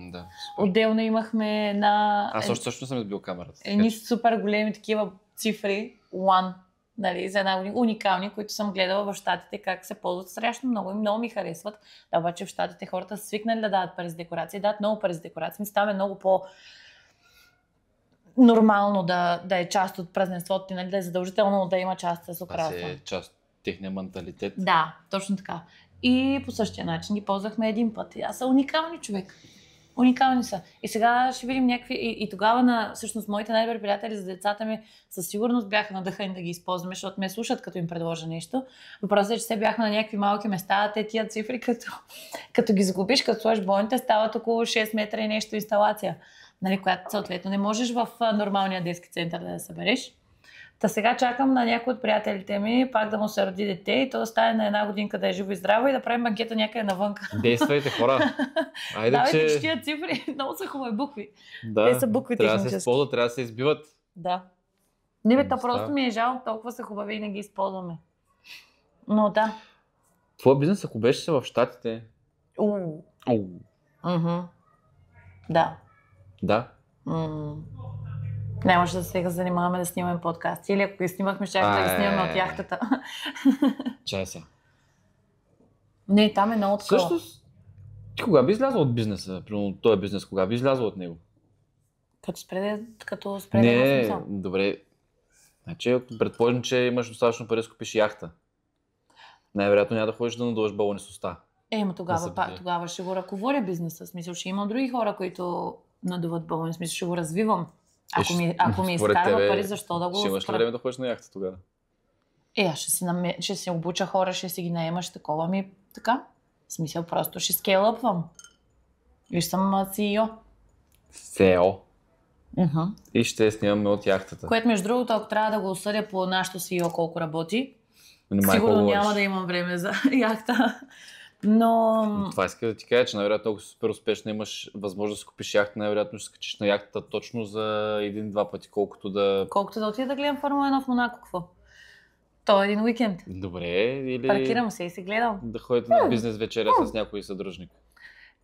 S2: Отделно имахме
S1: Аз също съм избил камерата.
S2: Едни супер големи такива цифри, one, нали, за една уникални, които съм гледала в Щатите как се ползват страшно много и много ми харесват. Да, обаче в Щатите хората са свикнали да дават пари за декорации, дават много пари за декорации. Ми става много по-нормално да е част от празненството, нали, да е задължително да има част с украса.
S1: Това е част от техния менталитет.
S2: Да, точно така. И по същия начин ги ползвахме един път. Аз са уникални човек. Уникални са. И сега ще видим някакви... И тогава всъщност моите най-добри приятели за децата ми със сигурност бяха надъхани да ги използваме, защото ме слушат като им предложа нещо. Въпросът е, че се бяхме на някакви малки места, те тия цифри, като ги загубиш, като сложиш бойните, стават около 6 метра и нещо инсталация, нали, която съответно не можеш в нормалния детски център да я събереш. Та сега чакам на някой от приятелите ми пак да му се роди дете и то да стане на 1 годинка да е живо и здраво и да правим банкета някъде навънка.
S1: Действайте, хора! Айде,
S2: Давайте,
S1: че...
S2: че тия цифри много са хубави букви.
S1: Да,
S2: Те са букви
S1: трябва да се
S2: технически.
S1: използват, трябва да се избиват.
S2: Да. Не бе, просто ми е жал, толкова са хубави и не ги използваме. Но да.
S1: Твой бизнес, ако беше се в Щатите...
S2: Да.
S1: Да.
S2: Нямаше да сега занимаваме да снимаме подкаст. Или ако ги снимахме, ще да ги снимаме от яхтата.
S1: Чай се.
S2: Не, там е много такова.
S1: Всъщност, ти кога би излязла от бизнеса? Примерно този бизнес, кога би излязла от него?
S2: Като спреде
S1: Не, добре. Значи, ако предположим, че имаш достатъчно пари да купиш яхта, най-вероятно няма да ходиш да надуваш балони с уста.
S2: Тогава ще го ръководя бизнеса. В смисъл, ще имам други хора, които надуват балони. В смисъл, ще го развивам. Ако ми изкарва пари, защо да го...
S1: Ще имаш ли време да ходиш на яхта тогава?
S2: Аз ще си обуча хора, ще си ги наемаш такова ми така. В смисъл, просто ще скейлъпвам. И ще съм CEO.
S1: CEO. И ще снимаме от яхтата.
S2: Което между другото, ако трябва да го осъдя по нашото CEO колко работи,
S1: сигурно
S2: няма да имам време за яхта. Но...
S1: Това иска да ти кажа, че най-вероятно, ако си супер успешно имаш възможност да си купиш яхта, най-вероятно ще скачиш на яхтата точно за 1-2 пъти, колкото да отида
S2: да гледам Формула 1 в Монако, какво? То е един уикенд.
S1: Добре, или...
S2: Паркирам се и си гледам.
S1: Да ходите на бизнес вечеря с някой съдружник.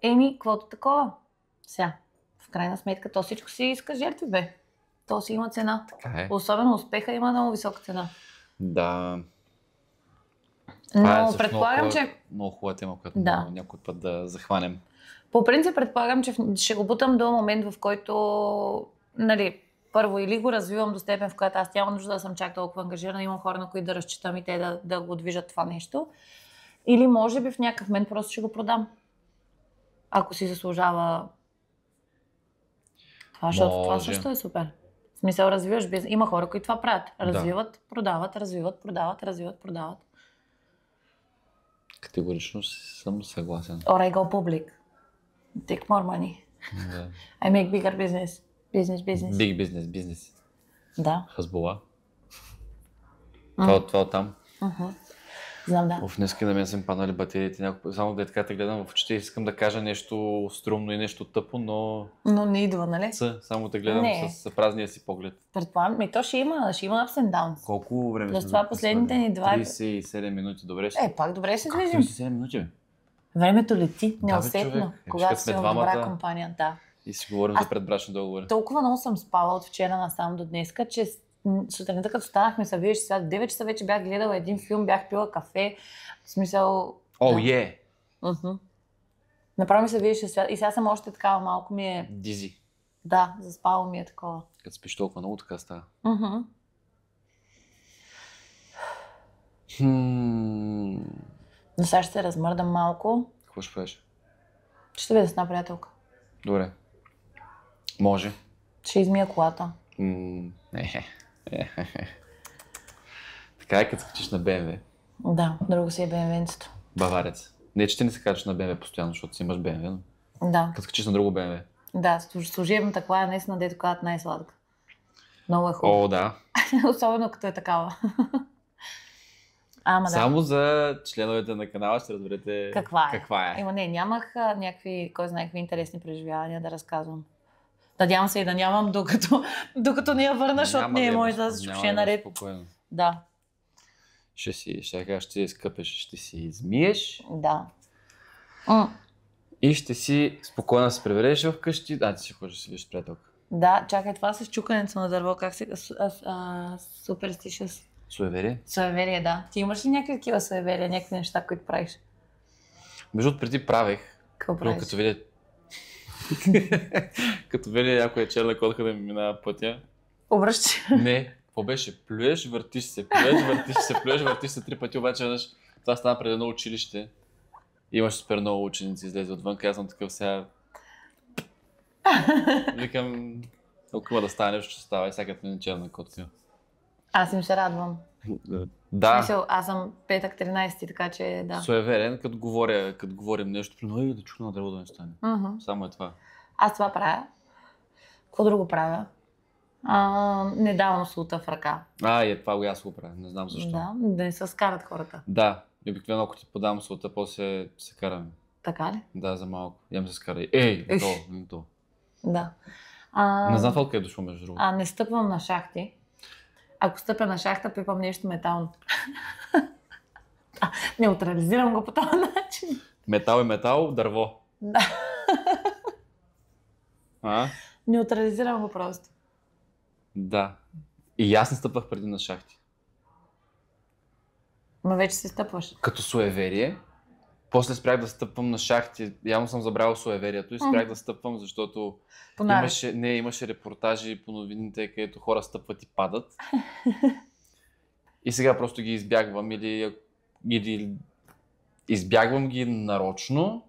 S2: Каквото такова. Сега, в крайна сметка, то всичко си иска жертви, бе. То си има цена.
S1: Така е.
S2: Особено успеха има много висока цена.
S1: Да.
S2: Но предполагам, че...
S1: Много хубава тема, която някой път да захванем.
S2: По принцип предполагам, че ще го бутам до момент, в който, нали, първо или го развивам до степен, в която аз нямам нужда да съм чак толкова ангажирана, имам хора, на които да разчитам и те да го движат това нещо. Или може би в някакъв момент просто ще го продам. Ако си заслужава това, защото това също е супер. В смисъл, развиваш бизнес. Има хора, които това правят. Развиват, продават, развиват, продават.
S1: Категорично съм съгласен.
S2: Or I go public. Take more money.
S1: Да.
S2: I make bigger business.
S1: Big business.
S2: Да.
S1: Хазбола. Това оттам.
S2: Знам, да.
S1: Днеска на мен съм паднали батериите. Само да така те гледам в очите и искам да кажа нещо струмно и нещо тъпо, но...
S2: Но не идва, нали?
S1: Само те гледам с празния си поглед.
S2: Предполагам, то ще има ups and downs.
S1: Колко време
S2: сме? Това последните ни
S1: 37 минути, добре ще.
S2: Пак добре се движим.
S1: 37 минути, бе?
S2: Времето лети, неусетно, когато сме в добра компания. Да.
S1: И си говорим за предбрачни договори.
S2: Толкова много съм спала от вчера насам до днеска, че сутринта като станахме се виждаше сега, 9 часа вече бях гледала един филм, бях пила кафе, в смисъл... Направо ми се виждаше свят и сега съм още такава, малко ми е...
S1: Дизи.
S2: Да, заспало ми е такова.
S1: Като спиш толкова много, така става.
S2: Но сега ще се размърдам малко.
S1: Какво ще правиш?
S2: Ще видя с една приятелка.
S1: Добре. Може.
S2: Ще измия колата.
S1: Така е, като скачиш на BMW.
S2: Да, друго си е BMW-цето.
S1: Баварец. Не, че ти не се качаш на BMW постоянно, защото си имаш BMW, но...
S2: Да.
S1: Като скачиш на друго BMW.
S2: Да, служебната кола е наистина, дето казват, най-сладка. Много е хубаво.
S1: О, да.
S2: Особено като е такава.
S1: Само за членовете на канала ще разберете каква е.
S2: Нямах някакви, кой знае, какви интересни преживявания да разказвам. Надявам се и да нямам, докато не я върна, защото не е може да ще е наред.
S1: Спокойно.
S2: Да.
S1: Ще изкъпеш, ще си измиеш.
S2: Да.
S1: И ще си спокойно се прибереш вкъщи. Ти си ходиш да си виж приятелка.
S2: Да, чакай, това с чукането на дърво, как се... Superstitious.
S1: Суеверие?
S2: Суеверие, да. Ти имаш ли някакви такива суеверия, някакви неща, които правиш?
S1: Между преди правех.
S2: Какво правиш?
S1: Като видя някоя черна котка да ми минава пътя.
S2: Обръщи.
S1: Не, какво беше? Плюеш, въртиш се, въртиш се 3 пъти, обаче това стана преди едно училище. Имаш супер много ученици, излезе отвън, аз съм такъв сега... Викам, ако има да стане нещо, ще става и всяка на черна котка.
S2: Аз им се радвам.
S1: Да.
S2: Мисъл, аз съм петък 13, така че да.
S1: Суеверен, като говорим нещо, да чукна на дърво да не стане. Само е това.
S2: Аз това правя. Какво друго правя? Не давам слута в ръка.
S1: Това го аз го правя, не знам защо.
S2: Да не се скарат хората.
S1: Да, и обикновено ако ти подам слута, после се караме.
S2: Така ли?
S1: Да, за малко. Ям се скара. То.
S2: Да.
S1: Не знам колко е дошло между другото.
S2: Не стъпвам на шахти. Ако стъпя на шахта, пипам нещо метално. Неутрализирам го по този начин.
S1: Метал е метал, дърво.
S2: Да.
S1: А?
S2: Неутрализирам го просто.
S1: Да. И аз не стъпвах преди на шахти.
S2: Но вече си стъпваш.
S1: Като суеверие. После спрях да стъпвам на шахти. Явно съм забравил суеверието и спрях да стъпвам, защото имаше репортажи по новините, където хора стъпват и падат. И сега просто ги избягвам или избягвам ги нарочно,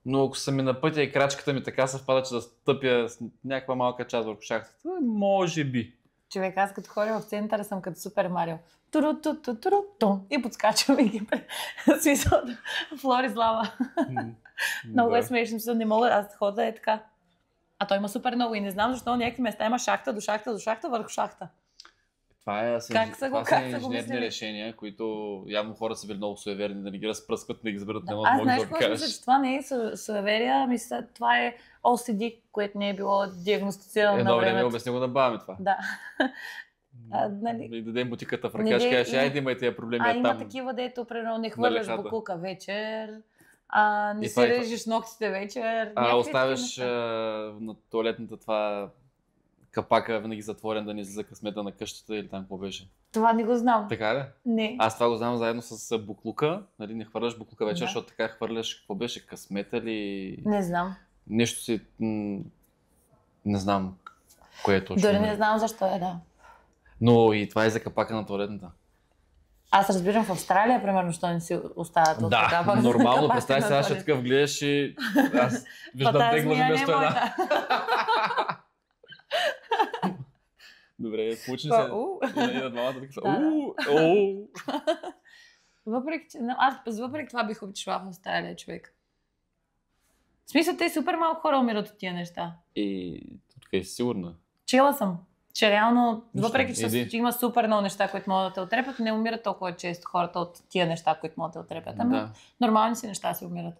S1: но ако са ми на пътя и крачката ми така съвпада, че да стъпя с някаква малка част върху шахтата, може би.
S2: Човек, аз като ходя в центъра съм като Супер Марио. Туру-ту-ту-туру-ту. И подскачам и ги смисъл Флори слава. Много е смешно, не мога, аз ходя е така. А той има супер много и не знам защо някакви места има шахта до шахта до шахта върху шахта.
S1: Това са инженерни решения, които явно хора са били много суеверни, да не ги разпръскват, да ги заберат на едно да
S2: знаеш какво мисля, че това не е суеверия, мисля, това е OCD, което не е било диагностицирано на времето.
S1: Едно време обясня го на баба ми това.
S2: Да.
S1: И дадем бутиката в ръка, ще кажеш, айде има и тия проблеми там.
S2: Има такива, дето примерно не хвърляш буклука вечер, не си режеш ногтите вечер.
S1: Оставяш на туалетната това капака винаги затворен, да не излиза късмета на къщата или там какво беше.
S2: Това не го знам.
S1: Така ли?
S2: Не.
S1: Аз това го знам заедно с буклука, нали, не хвърляш буклука вечер, защото така хвърляш, какво беше, късмета ли?
S2: Не знам.
S1: Нещо си, не знам кое е точно.
S2: Дори не знам защо е, да.
S1: Но и това е за капака на туалетната.
S2: Аз разбирам в Австралия, примерно, що не си оставят от
S1: капака. Да, нормално, представи сега, ще такъв гледаш и аз виждам тегло вместо една. Добре, получи се. И на двамата така.
S2: Въпреки това бих обичала в Австралия, човек. В смисъл, те супер малко хора умират от тия неща.
S1: И тук е сигурна.
S2: Чела съм, че реално, въпреки че има супер много неща, които могат да те отрепят, не умират толкова често хората от тия неща, които могат да те отрепят. Ами нормални си неща си умират.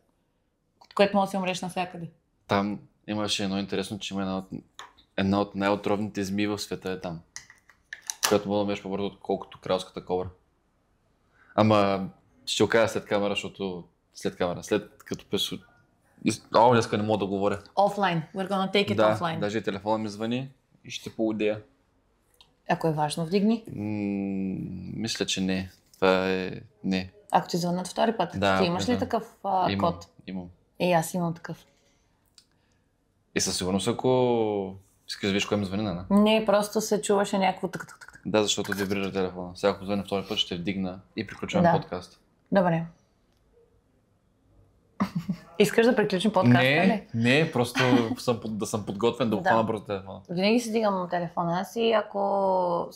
S2: От което може да си умреш навсякъде.
S1: Там имаше едно интересно, че има една от най-отровните змии в света е там. Която мога да умреш по-бързо, отколкото кралската кобра. Ама ще окажа след камера, защото след като пишу. Днеска не мога да говоря.
S2: Офлайн. We're gonna take it offline.
S1: Даже и телефона ми звъни и ще поудея.
S2: Ако е важно, вдигни.
S1: Мисля, че не. Това е не.
S2: Ако ти звънат втори път, ти имаш ли такъв код?
S1: Имам.
S2: Аз имам такъв.
S1: И със сигурност, ако искаш да видиш кой ми звъни, не?
S2: Не, просто се чуваше някакво тък.
S1: Да, защото вибрира телефона. Сега ако звъня втори път, ще вдигна и приключвам подкаст.
S2: Добре. Искаш да приключим подкаста, ли?
S1: Не, просто съм подготвен да обхвана бързо телефона.
S2: Винаги си дигам телефона си, ако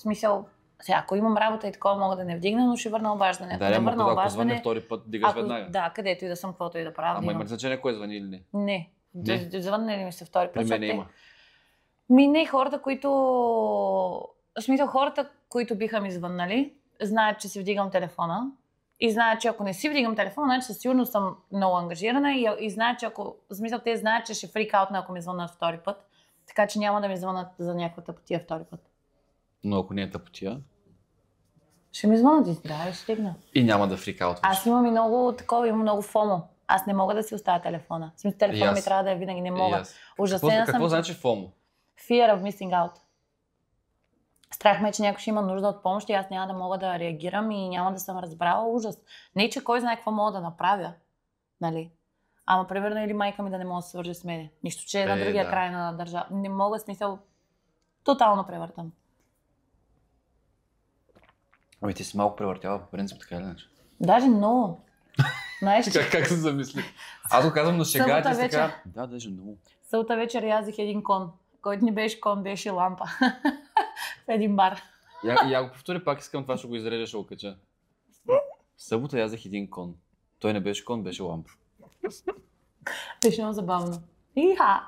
S2: имам работа и такова, мога да не вдигна, но ще върна обаждане.
S1: Ако звъня втори път, дигаш веднага.
S2: Да, където и да съм, каквото и да правя.
S1: Ама има ли значение кой звъни или
S2: не? Не. Звънне ли ми се втори път?
S1: При мен има.
S2: Хората, които биха ми звъннали, знаят, че си вдигам телефона. И знаят, че ако не си вдигам телефона, значи със сигурност съм много ангажирана и знаят, че те знаят, че ще фрикаутна, ако ми звъннат втори път. Така че няма да ми звънат за някаква тъпотия втори път.
S1: Но ако не е тъпотия?
S2: Ще ми звънат и ще дигна.
S1: И няма да фрикаутваш.
S2: Аз имам и много фомо. Аз не мога да си оставя телефона. В смисъл, телефона ми трябва да е винаги, не мога. Ужасена съм.
S1: Какво значи фомо?
S2: Fear of missing out. Страх ме, че някой ще има нужда от помощ и аз няма да мога да реагирам и няма да съм разбрала. Ужас. Не, че кой знае какво мога да направя, нали? Ама, примерно, или майка ми да не мога да се свърже с мене. Нищо, че е на другия край на държава. Не мога, смисъл, тотално превъртам.
S1: Ами ти си малко превъртяла по принцип, така или иначе?
S2: Даже много. Знаеш,
S1: как се замисли? Аз го казвам на шега, ти си така. Да, даже много.
S2: Събота вечер язих един кон, който не беше кон, беше лампа. В един бар.
S1: Я го повтори, пак искам това, ще го изрежа, ще го кача. Събота язах един кон. Той не беше кон, беше лампа.
S2: Беше много забавно. Иха!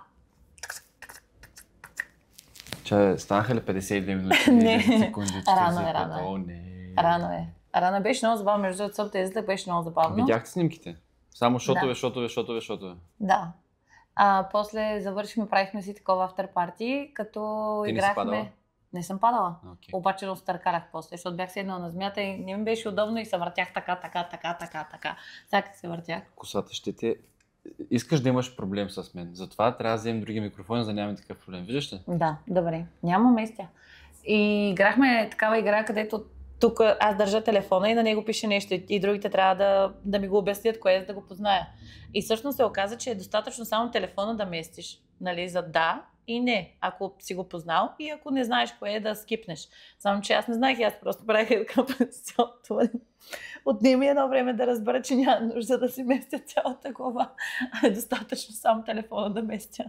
S1: Станаха ли 52 минути?
S2: Не.
S1: Секунди,
S2: Рано е. Рано беше много забавно, между другото събтезите беше много забавно.
S1: Видяхте снимките? Само шотове.
S2: Да. После завършихме, правихме си такова автор парти, като
S1: Ти
S2: играхме... Не съм падала.
S1: Okay.
S2: Обаче много стъркарах после, защото бях седнала на земята и не ми беше удобно и се въртях така. Сега как се въртях.
S1: Косата ще те... Искаш да имаш проблем с мен. Затова трябва да вземем други микрофони, за да нямаме такъв проблем. Виждаш ли?
S2: Да, добре. Няма местя. И играхме такава игра, където тук аз държа телефона и на него пише нещо и другите трябва да ми го обяснят кое е, за да го позная. И всъщност се оказа, че е достатъчно само телефона да местиш, нали, за да и не, ако си го познал и ако не знаеш кое е, да скипнеш. Само, че аз не знаех, аз просто правих така през цялото. Отне ми едно време да разбера, че няма нужда да си местя цялата глава, а е достатъчно само телефона да местя.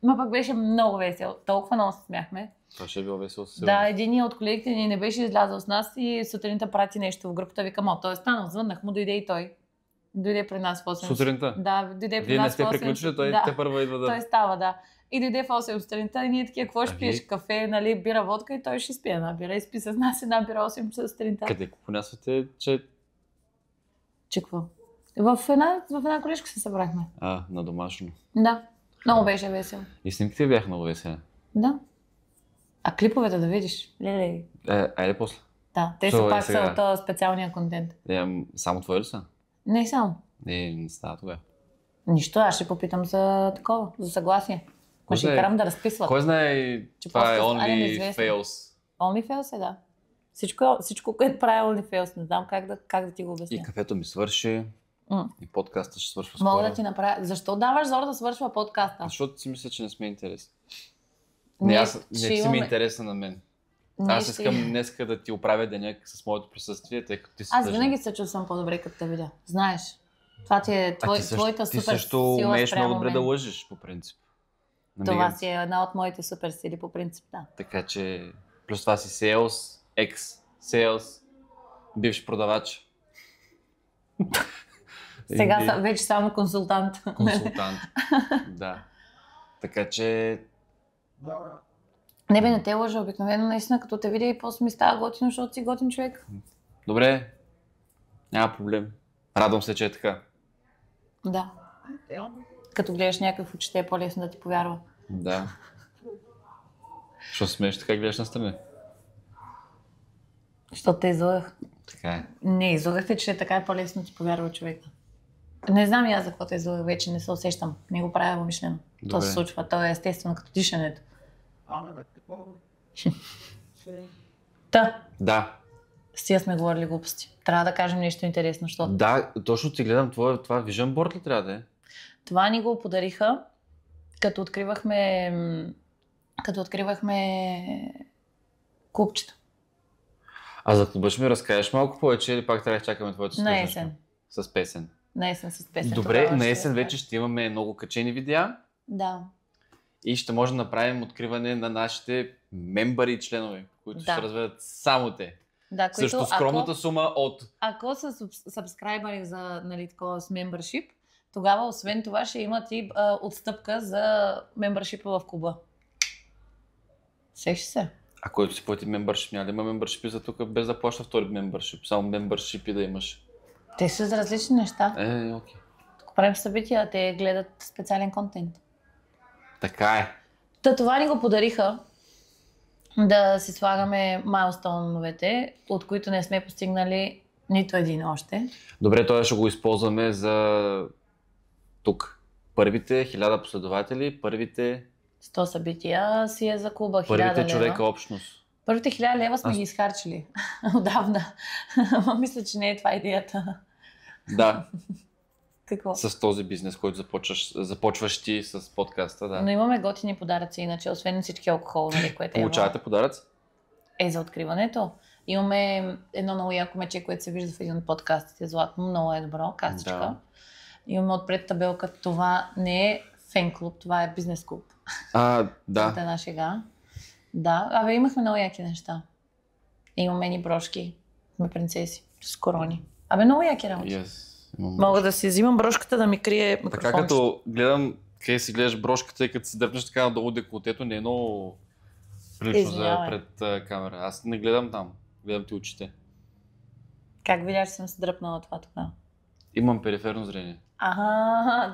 S2: Но пък беше много весело, толкова много се смяхме.
S1: Това ще е било весело.
S2: Да, един от колегите ни не беше излязъл с нас и сутринта прати нещо в групата, викам, той е станал, звъннах му, дойде и той. Дойде при нас в 8.
S1: Сутринта?
S2: Да, дойде при
S1: Вие
S2: нас в 8.
S1: Вие не сте приключили, той те първо идва да...
S2: Той става, да. И дойде в 8 сутринта и ние такива, какво ще пиеш? Кафе, нали, бира, водка и той ще спи една бира и спи с нас една бира 8 часа сутринта.
S1: Къде понасвате, че...
S2: Че какво? В една колежка се събрахме.
S1: На домашно.
S2: Да, много беше весело.
S1: И снимките бяха много весели.
S2: Да. А клиповете да видиш? Леле.
S1: Айде после.
S2: Да, те са пак са от този специалния контент.
S1: Само твои ли са?
S2: Не само.
S1: Не става тогава.
S2: Нищо, аз ще попитам за такова, за съгласие. Ще карам да разписват.
S1: Кой знае, това е OnlyFails.
S2: OnlyFails е, да. Всичко, което прави OnlyFails, не знам как да ти го обясня.
S1: И кафето ми свърши, и подкаста ще свършва скоро.
S2: Мога да ти направя... Защо даваш зор да свършва подкаста?
S1: Защото си мисля, че не сме интересни. Не си ми интересна на мен. Аз искам днеска да ти оправя деня с моето присъствие, тъй като ти си
S2: Аз винаги се чувствам по-добре, като те видя. Знаеш. Това ти е твоята супер сила.
S1: Ти също умееш много добре да лъжиш, по принцип.
S2: Това си е една от моите супер сили, по принцип, да.
S1: Така че, плюс това си sales, ex-sales, бивш продавач.
S2: Сега вече само консултант.
S1: Консултант, да. Така че...
S2: Не те лъжа, обикновено наистина, като те видя и после ми става готино, защото си готин човек.
S1: Добре, няма проблем. Радвам се, че е така.
S2: Да. Като гледаш някакъв очите е по-лесно да ти повярва.
S1: Да. Що смееш така гледаш настрани?
S2: Защото те излъгах.
S1: Така е.
S2: Не, излъгахте, че така е по-лесно да ти повярва човека. Не знам и аз за какво те излъгах, вече не се усещам. Не го правя умишлено. То се случва, то е естествено като дишането.
S1: Да.
S2: С тия сме говорили глупости. Трябва да кажем нещо интересно, защото...
S1: Да, точно ти гледам, това Vision Board ли трябва да е?
S2: Това ни го подариха, като откривахме клубчета.
S1: А за клуба ще ми разкажеш малко повече или пак трябва да чакаме твоето
S2: на есен.
S1: С песен?
S2: На есен с песен.
S1: Добре, на есен вече ще имаме много качени видеа.
S2: Да.
S1: И ще можем да направим откриване на нашите мембари и членове, които ще разведат само те.
S2: Да,
S1: също скромната сума от...
S2: Ако са сабскрайбъри за, нали, такова с мембършип, тогава освен това ще имат и отстъпка за мембършипа в клуба. Сещи се.
S1: А който си плати мембършип, няма да има мембършипи за тук без да плаща втори мембършип. Само мембършипи да имаш.
S2: Те са за различни неща.
S1: Окей.
S2: Тук правим събития, те гледат специален контент.
S1: Така е.
S2: Това ни го подариха да си слагаме майлстоуновете, от които не сме постигнали нито един още.
S1: Добре, това ще го използваме за тук. Първите 1000 последователи, първите...
S2: 100 събития си е за клуба, 1000
S1: първите
S2: лева.
S1: човека общност.
S2: Първите 1000 лева сме ги изхарчили. Отдавна. Мисля, че не е това идеята.
S1: Да.
S2: Какво?
S1: С този бизнес, който започваш ти с подкаста, да.
S2: Но имаме готини подаръци, иначе, освен всички алкохол, нали, което
S1: получавате подаръци?
S2: За откриването. Имаме едно много яко мече, което се вижда в един от подкастите. Златно, много е добро, касичка. Да. Имаме отпред табелка. Това не е фен клуб, това е бизнес клуб.
S1: Да.
S2: Това е една шега. Да, имахме много яки неща. Имаме ни брошки. Сме принцеси с корони. Много яки работи.
S1: Yes.
S2: Мога да си взимам брошката да ми крие микрофончето.
S1: Така като гледам къде си гледаш брошката и като си дръпнеш така надолу деколтето, не е много Прилично за пред камера. Аз не гледам там. Гледам ти очите.
S2: Как видяш, че съм се дръпнала това тогава?
S1: Имам периферно зрение.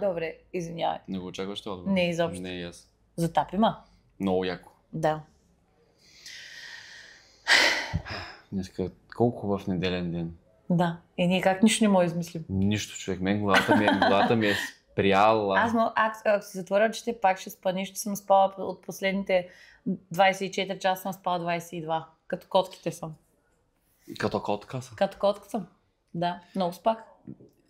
S2: Добре, извинявай.
S1: Не го очакваш това отговор?
S2: Не, изобщо.
S1: Не и аз.
S2: Затапи ма.
S1: Много яко.
S2: Да.
S1: Днеска колко хубав неделен ден.
S2: Да. И ние как нищо не мога измислим.
S1: Нищо, човек. Мен главата ми е спряла.
S2: Ако се затворя очите, пак ще спа. Нищо съм спала от последните 24 часа, съм спала 22. Като котките съм.
S1: Като котка съм?
S2: Като котка съм. Да, много спах.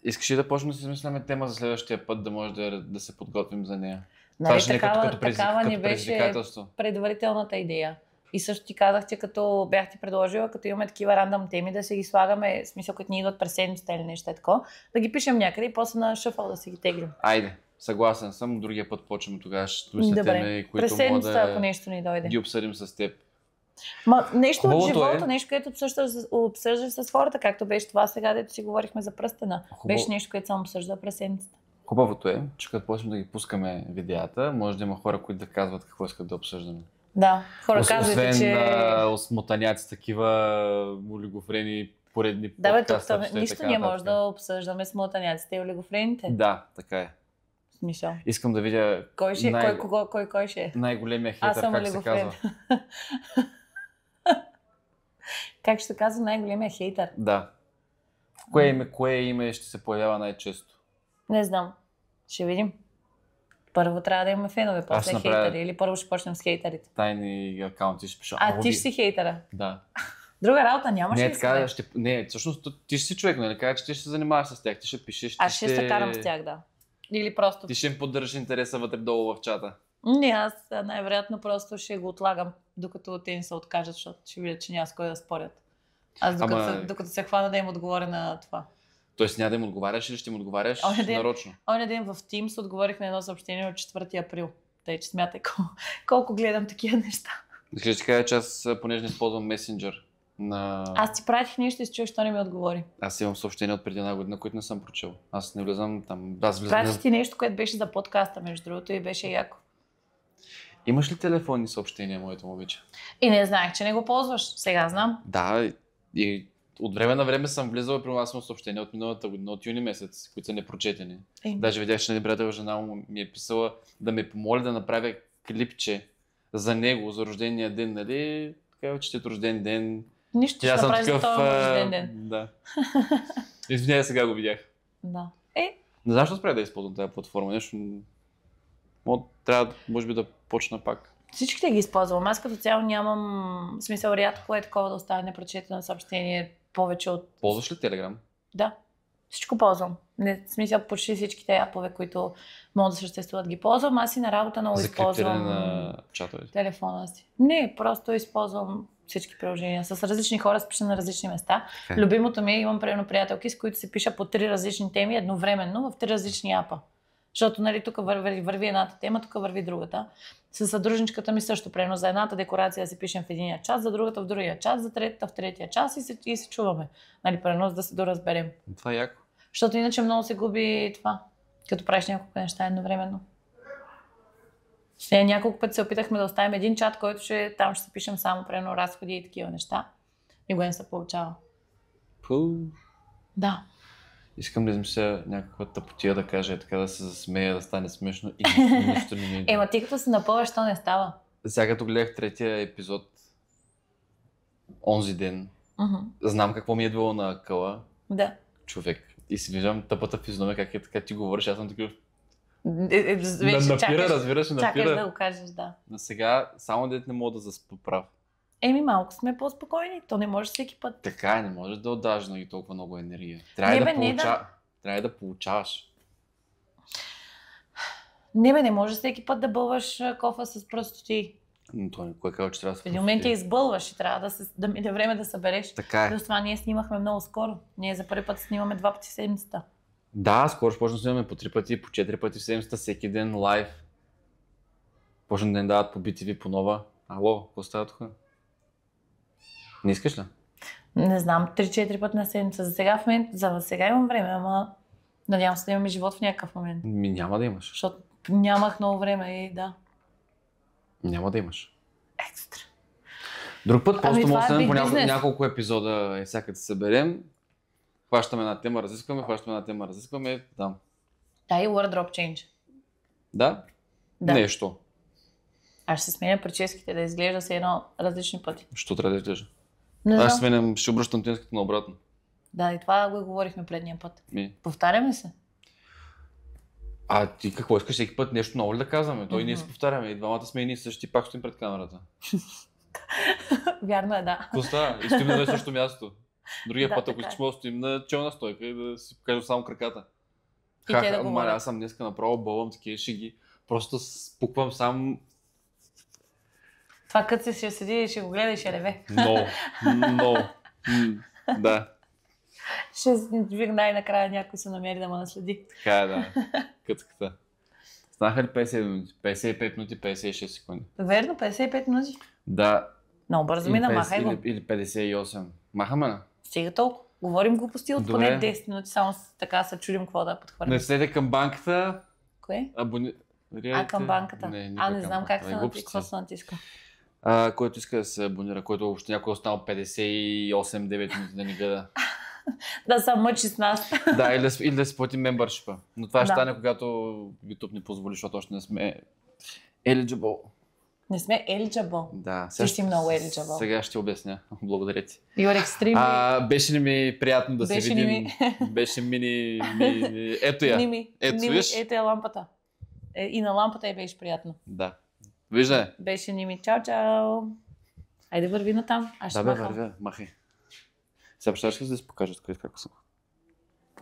S1: Искаш ли да почнем да си измисляме тема за следващия път, да може да се подготвим за нея?
S2: Нали, такава ни беше предварителната идея. И също ти казах, че като бях ти предложила, като имаме такива рандъм теми, да се ги слагаме, в смисъл, като ни идват през седмицата или нещо такова, да ги пишем някъде и после на шъфъл да си ги теглим.
S1: Айде, съгласен съм, другия път почваме тогава. Ще теми, които
S2: през седмицата, ако нещо ни дойде.
S1: Ги обсъдим с теб.
S2: Нещо от живота, нещо, което обсъждаш с хората, както беше това сега, дето си говорихме за пръстена. Беше нещо, което съм обсъждала през седмицата.
S1: Хубавото е, че като почнем да ги пускаме видеята, може да има хора, които да казват какво искат да обсъждаме.
S2: Да, хора казвате, че...
S1: Освен осмотаняци, такива олигофрени, поредни подкаста.
S2: Да, нищо ние може да обсъждаме смотаняците и олигофрените.
S1: Да, така е.
S2: Смисъл.
S1: Искам да видя...
S2: Кой ще е? Кой ще е?
S1: Най-големия хейтър, как се казва?
S2: Как ще казва най-големия хейтър?
S1: Да. Кое име ще се появява най-често?
S2: Не знам. Ще видим. Първо трябва да имаме фенове, после хейтъри. Или първо ще почнем с хейтерите.
S1: Тайни акаунти ще пиша.
S2: Ти ще си хейтъра?
S1: Да.
S2: Друга работа нямаш ли
S1: така, не, всъщност ти ще си човек, нали? Кажа, че ти ще се занимаваш с тях, ти ще пишеш.
S2: Аз ще се карам с тях, да. Или просто...
S1: Ти ще им поддържаш интереса вътре долу в чата.
S2: Не, аз най-вероятно просто ще го отлагам, докато те не се откажат, защото ще видят, че няма с кой да спорят. Аз докато се хвана да им отговоря на това.
S1: Тоест няма да им отговаряш или ще им отговаряш нарочно?
S2: Оня ден в Teams отговорих на едно съобщение от 4 април. Тъй, че смятай колко гледам такива неща.
S1: Ще ти кажа, че аз понеже не използвам Messenger
S2: Аз ти пратих нещо и си чух, що не ми отговори.
S1: Аз имам съобщения от преди една година, които не съм прочел. Аз не влизам там.
S2: Пратих ти нещо, което беше за подкаста, между другото, и беше яко.
S1: Имаш ли телефонни съобщения, моето момиче?
S2: И не знаех, че не го ползваш. Сега знам.
S1: Да, и от време на време съм влизал и при нас съм съобщения от миналата година, от юни месец, които са непрочетени. Даже видях, че приятел жена ми е писала да ме помоли да направя клипче за него, за рождения ден, нали? Така, честит рожден ден.
S2: Нищо ще направиш за този рожден ден.
S1: Да. Извинявай, сега го видях.
S2: Да.
S1: Не знам, защо спря да използвам тази платформа. Нещо... Трябва, може би, да почна пак.
S2: Всичките ги използвам. Аз като цяло нямам смисъл, рядко е такова да остане непрочетено съобщение повече от...
S1: Ползваш ли Телеграм?
S2: Да. Всичко ползвам. Не, в смисъл, почти всичките апове, които могат да съществуват, ги ползвам. Аз и на работа много използвам
S1: на чатовете.
S2: Телефона си. Не, просто използвам всички приложения. С различни хора се пиша на различни места. Okay. Любимото ми е, имам примерно приятелки, с които се пиша по 3 различни теми едновременно в 3 различни апа. Защото нали, тук върви едната тема, тук върви другата. С съдружничката ми също, примерно за едната декорация си пишем в единия час, за другата в другия час, за третата в третия час и се чуваме. Нали, примерно, за да се доразберем.
S1: Това е яко.
S2: Защото иначе много се губи това, като правиш няколко неща едновременно. Сега няколко пъти се опитахме да оставим един чат, който там ще се пишем само примерно разходи и такива неща. И го не се получава. Да.
S1: Искам да измисля някаква тъпотия да кажа, така да се засмея, да стане смешно и нищо не ми идва.
S2: Ема ти като се напълваш, то не става.
S1: Сега като гледах третия епизод, онзи ден, знам какво ми е идвало на акъла.
S2: Да.
S1: Човек. И си виждам тъпата физиономия, как е така ти говориш, аз съм такъв...
S2: Напира,
S1: разбираш,
S2: чакаш да го кажеш, да.
S1: Но сега само дете не мога да заспоправ.
S2: Малко сме по-спокойни, то не може всеки път.
S1: Така е, не можеш да отдаваш на толкова много енергия. Трябва да получаваш.
S2: Не може всеки път да бълваш кофа с пръстоти.
S1: Но кой казва, че трябва да се...
S2: В един момент я избълваш и трябва да мине време да събереш.
S1: Така е.
S2: Плюс това ние снимахме много скоро. Ние за първи път снимаме 2 пъти в седмицата.
S1: Да, скоро ще почнем да снимаме по 3 пъти, по 4 пъти в седмицата, всеки ден лайв. Почнем да ни дават по BTV по нова. Ало, какво става тук? Не искаш ли?
S2: Не знам, 3-4 пъти на седмица. За сега имам време, ама надявам се да имаме живот в някакъв момент.
S1: Няма да имаш.
S2: Защото нямах много време и да.
S1: Няма да имаш.
S2: Екстра.
S1: Друг път просто
S2: това
S1: може да
S2: е
S1: по
S2: big business.
S1: няколко епизода сега като се съберем, хващаме една тема, разискваме, там.
S2: Да, и wardrobe change.
S1: Да?
S2: Да.
S1: Нещо.
S2: Аз ще сменя прическите да изглежда се едно различни пъти.
S1: Що трябва да изглежда?
S2: Не
S1: Аз
S2: знам.
S1: ще обръщам тенската наобратно.
S2: Да, и това го говорихме предния път.
S1: Ми.
S2: Повтаряме се.
S1: А ти какво искаш всеки път нещо ново ли да казваме? Той ние се повтаряме и двамата сме едни и същи, пак стоим пред камерата.
S2: Вярно е, да.
S1: Какво става? И стоим на същото място. Другия
S2: Да,
S1: път, ако
S2: така е.
S1: искаш, може да стоим на челна стойка и да си покажем само краката.
S2: И те да говорят.
S1: Аз съм днеска направо бълвам такива шеги. Просто спуквам сам.
S2: Това като ще седи и ще го гледа и ще реве.
S1: Да.
S2: Ще най-накрая някой се намери да ме наследи.
S1: Така е, да. Кътката. Станаха ли 50 минути? 55 минути, 56 секунди.
S2: Верно, 55 минути.
S1: Да.
S2: Много бързо мина, махай го.
S1: Или 58. Махаме на.
S2: Стига толкова. Говорим глупости от
S1: Добре.
S2: поне 10 минути, само така се чудим какво да подхвърлим.
S1: Не следете към банката.
S2: Кое?
S1: Абонирайте.
S2: Към банката. Не знам как се натиска. Какво се натиска.
S1: Който иска да се абонира, който въобще някой е останал 58-9 минути да ни гледа.
S2: Да се мъчи с нас.
S1: Да, или да си плати мембършипа. Но това ще
S2: Да.
S1: стане, когато YouTube ни позволи, защото още не сме eligible.
S2: Не сме eligible.
S1: Да,
S2: Ти си много eligible.
S1: Сега ще обясня. Благодаря ти.
S2: You're extremely...
S1: Беше ли ми приятно да
S2: Беше
S1: се
S2: ли
S1: видим? Беше Ето я. Ето, виж?
S2: Ето е лампата. И на лампата й беше приятно.
S1: Да. Виждай.
S2: Беше Ними. Чао. Айде върви натам. Аз ще
S1: Да бе,
S2: махам.
S1: вървя. Махай. Сега ще да си покажа как съм.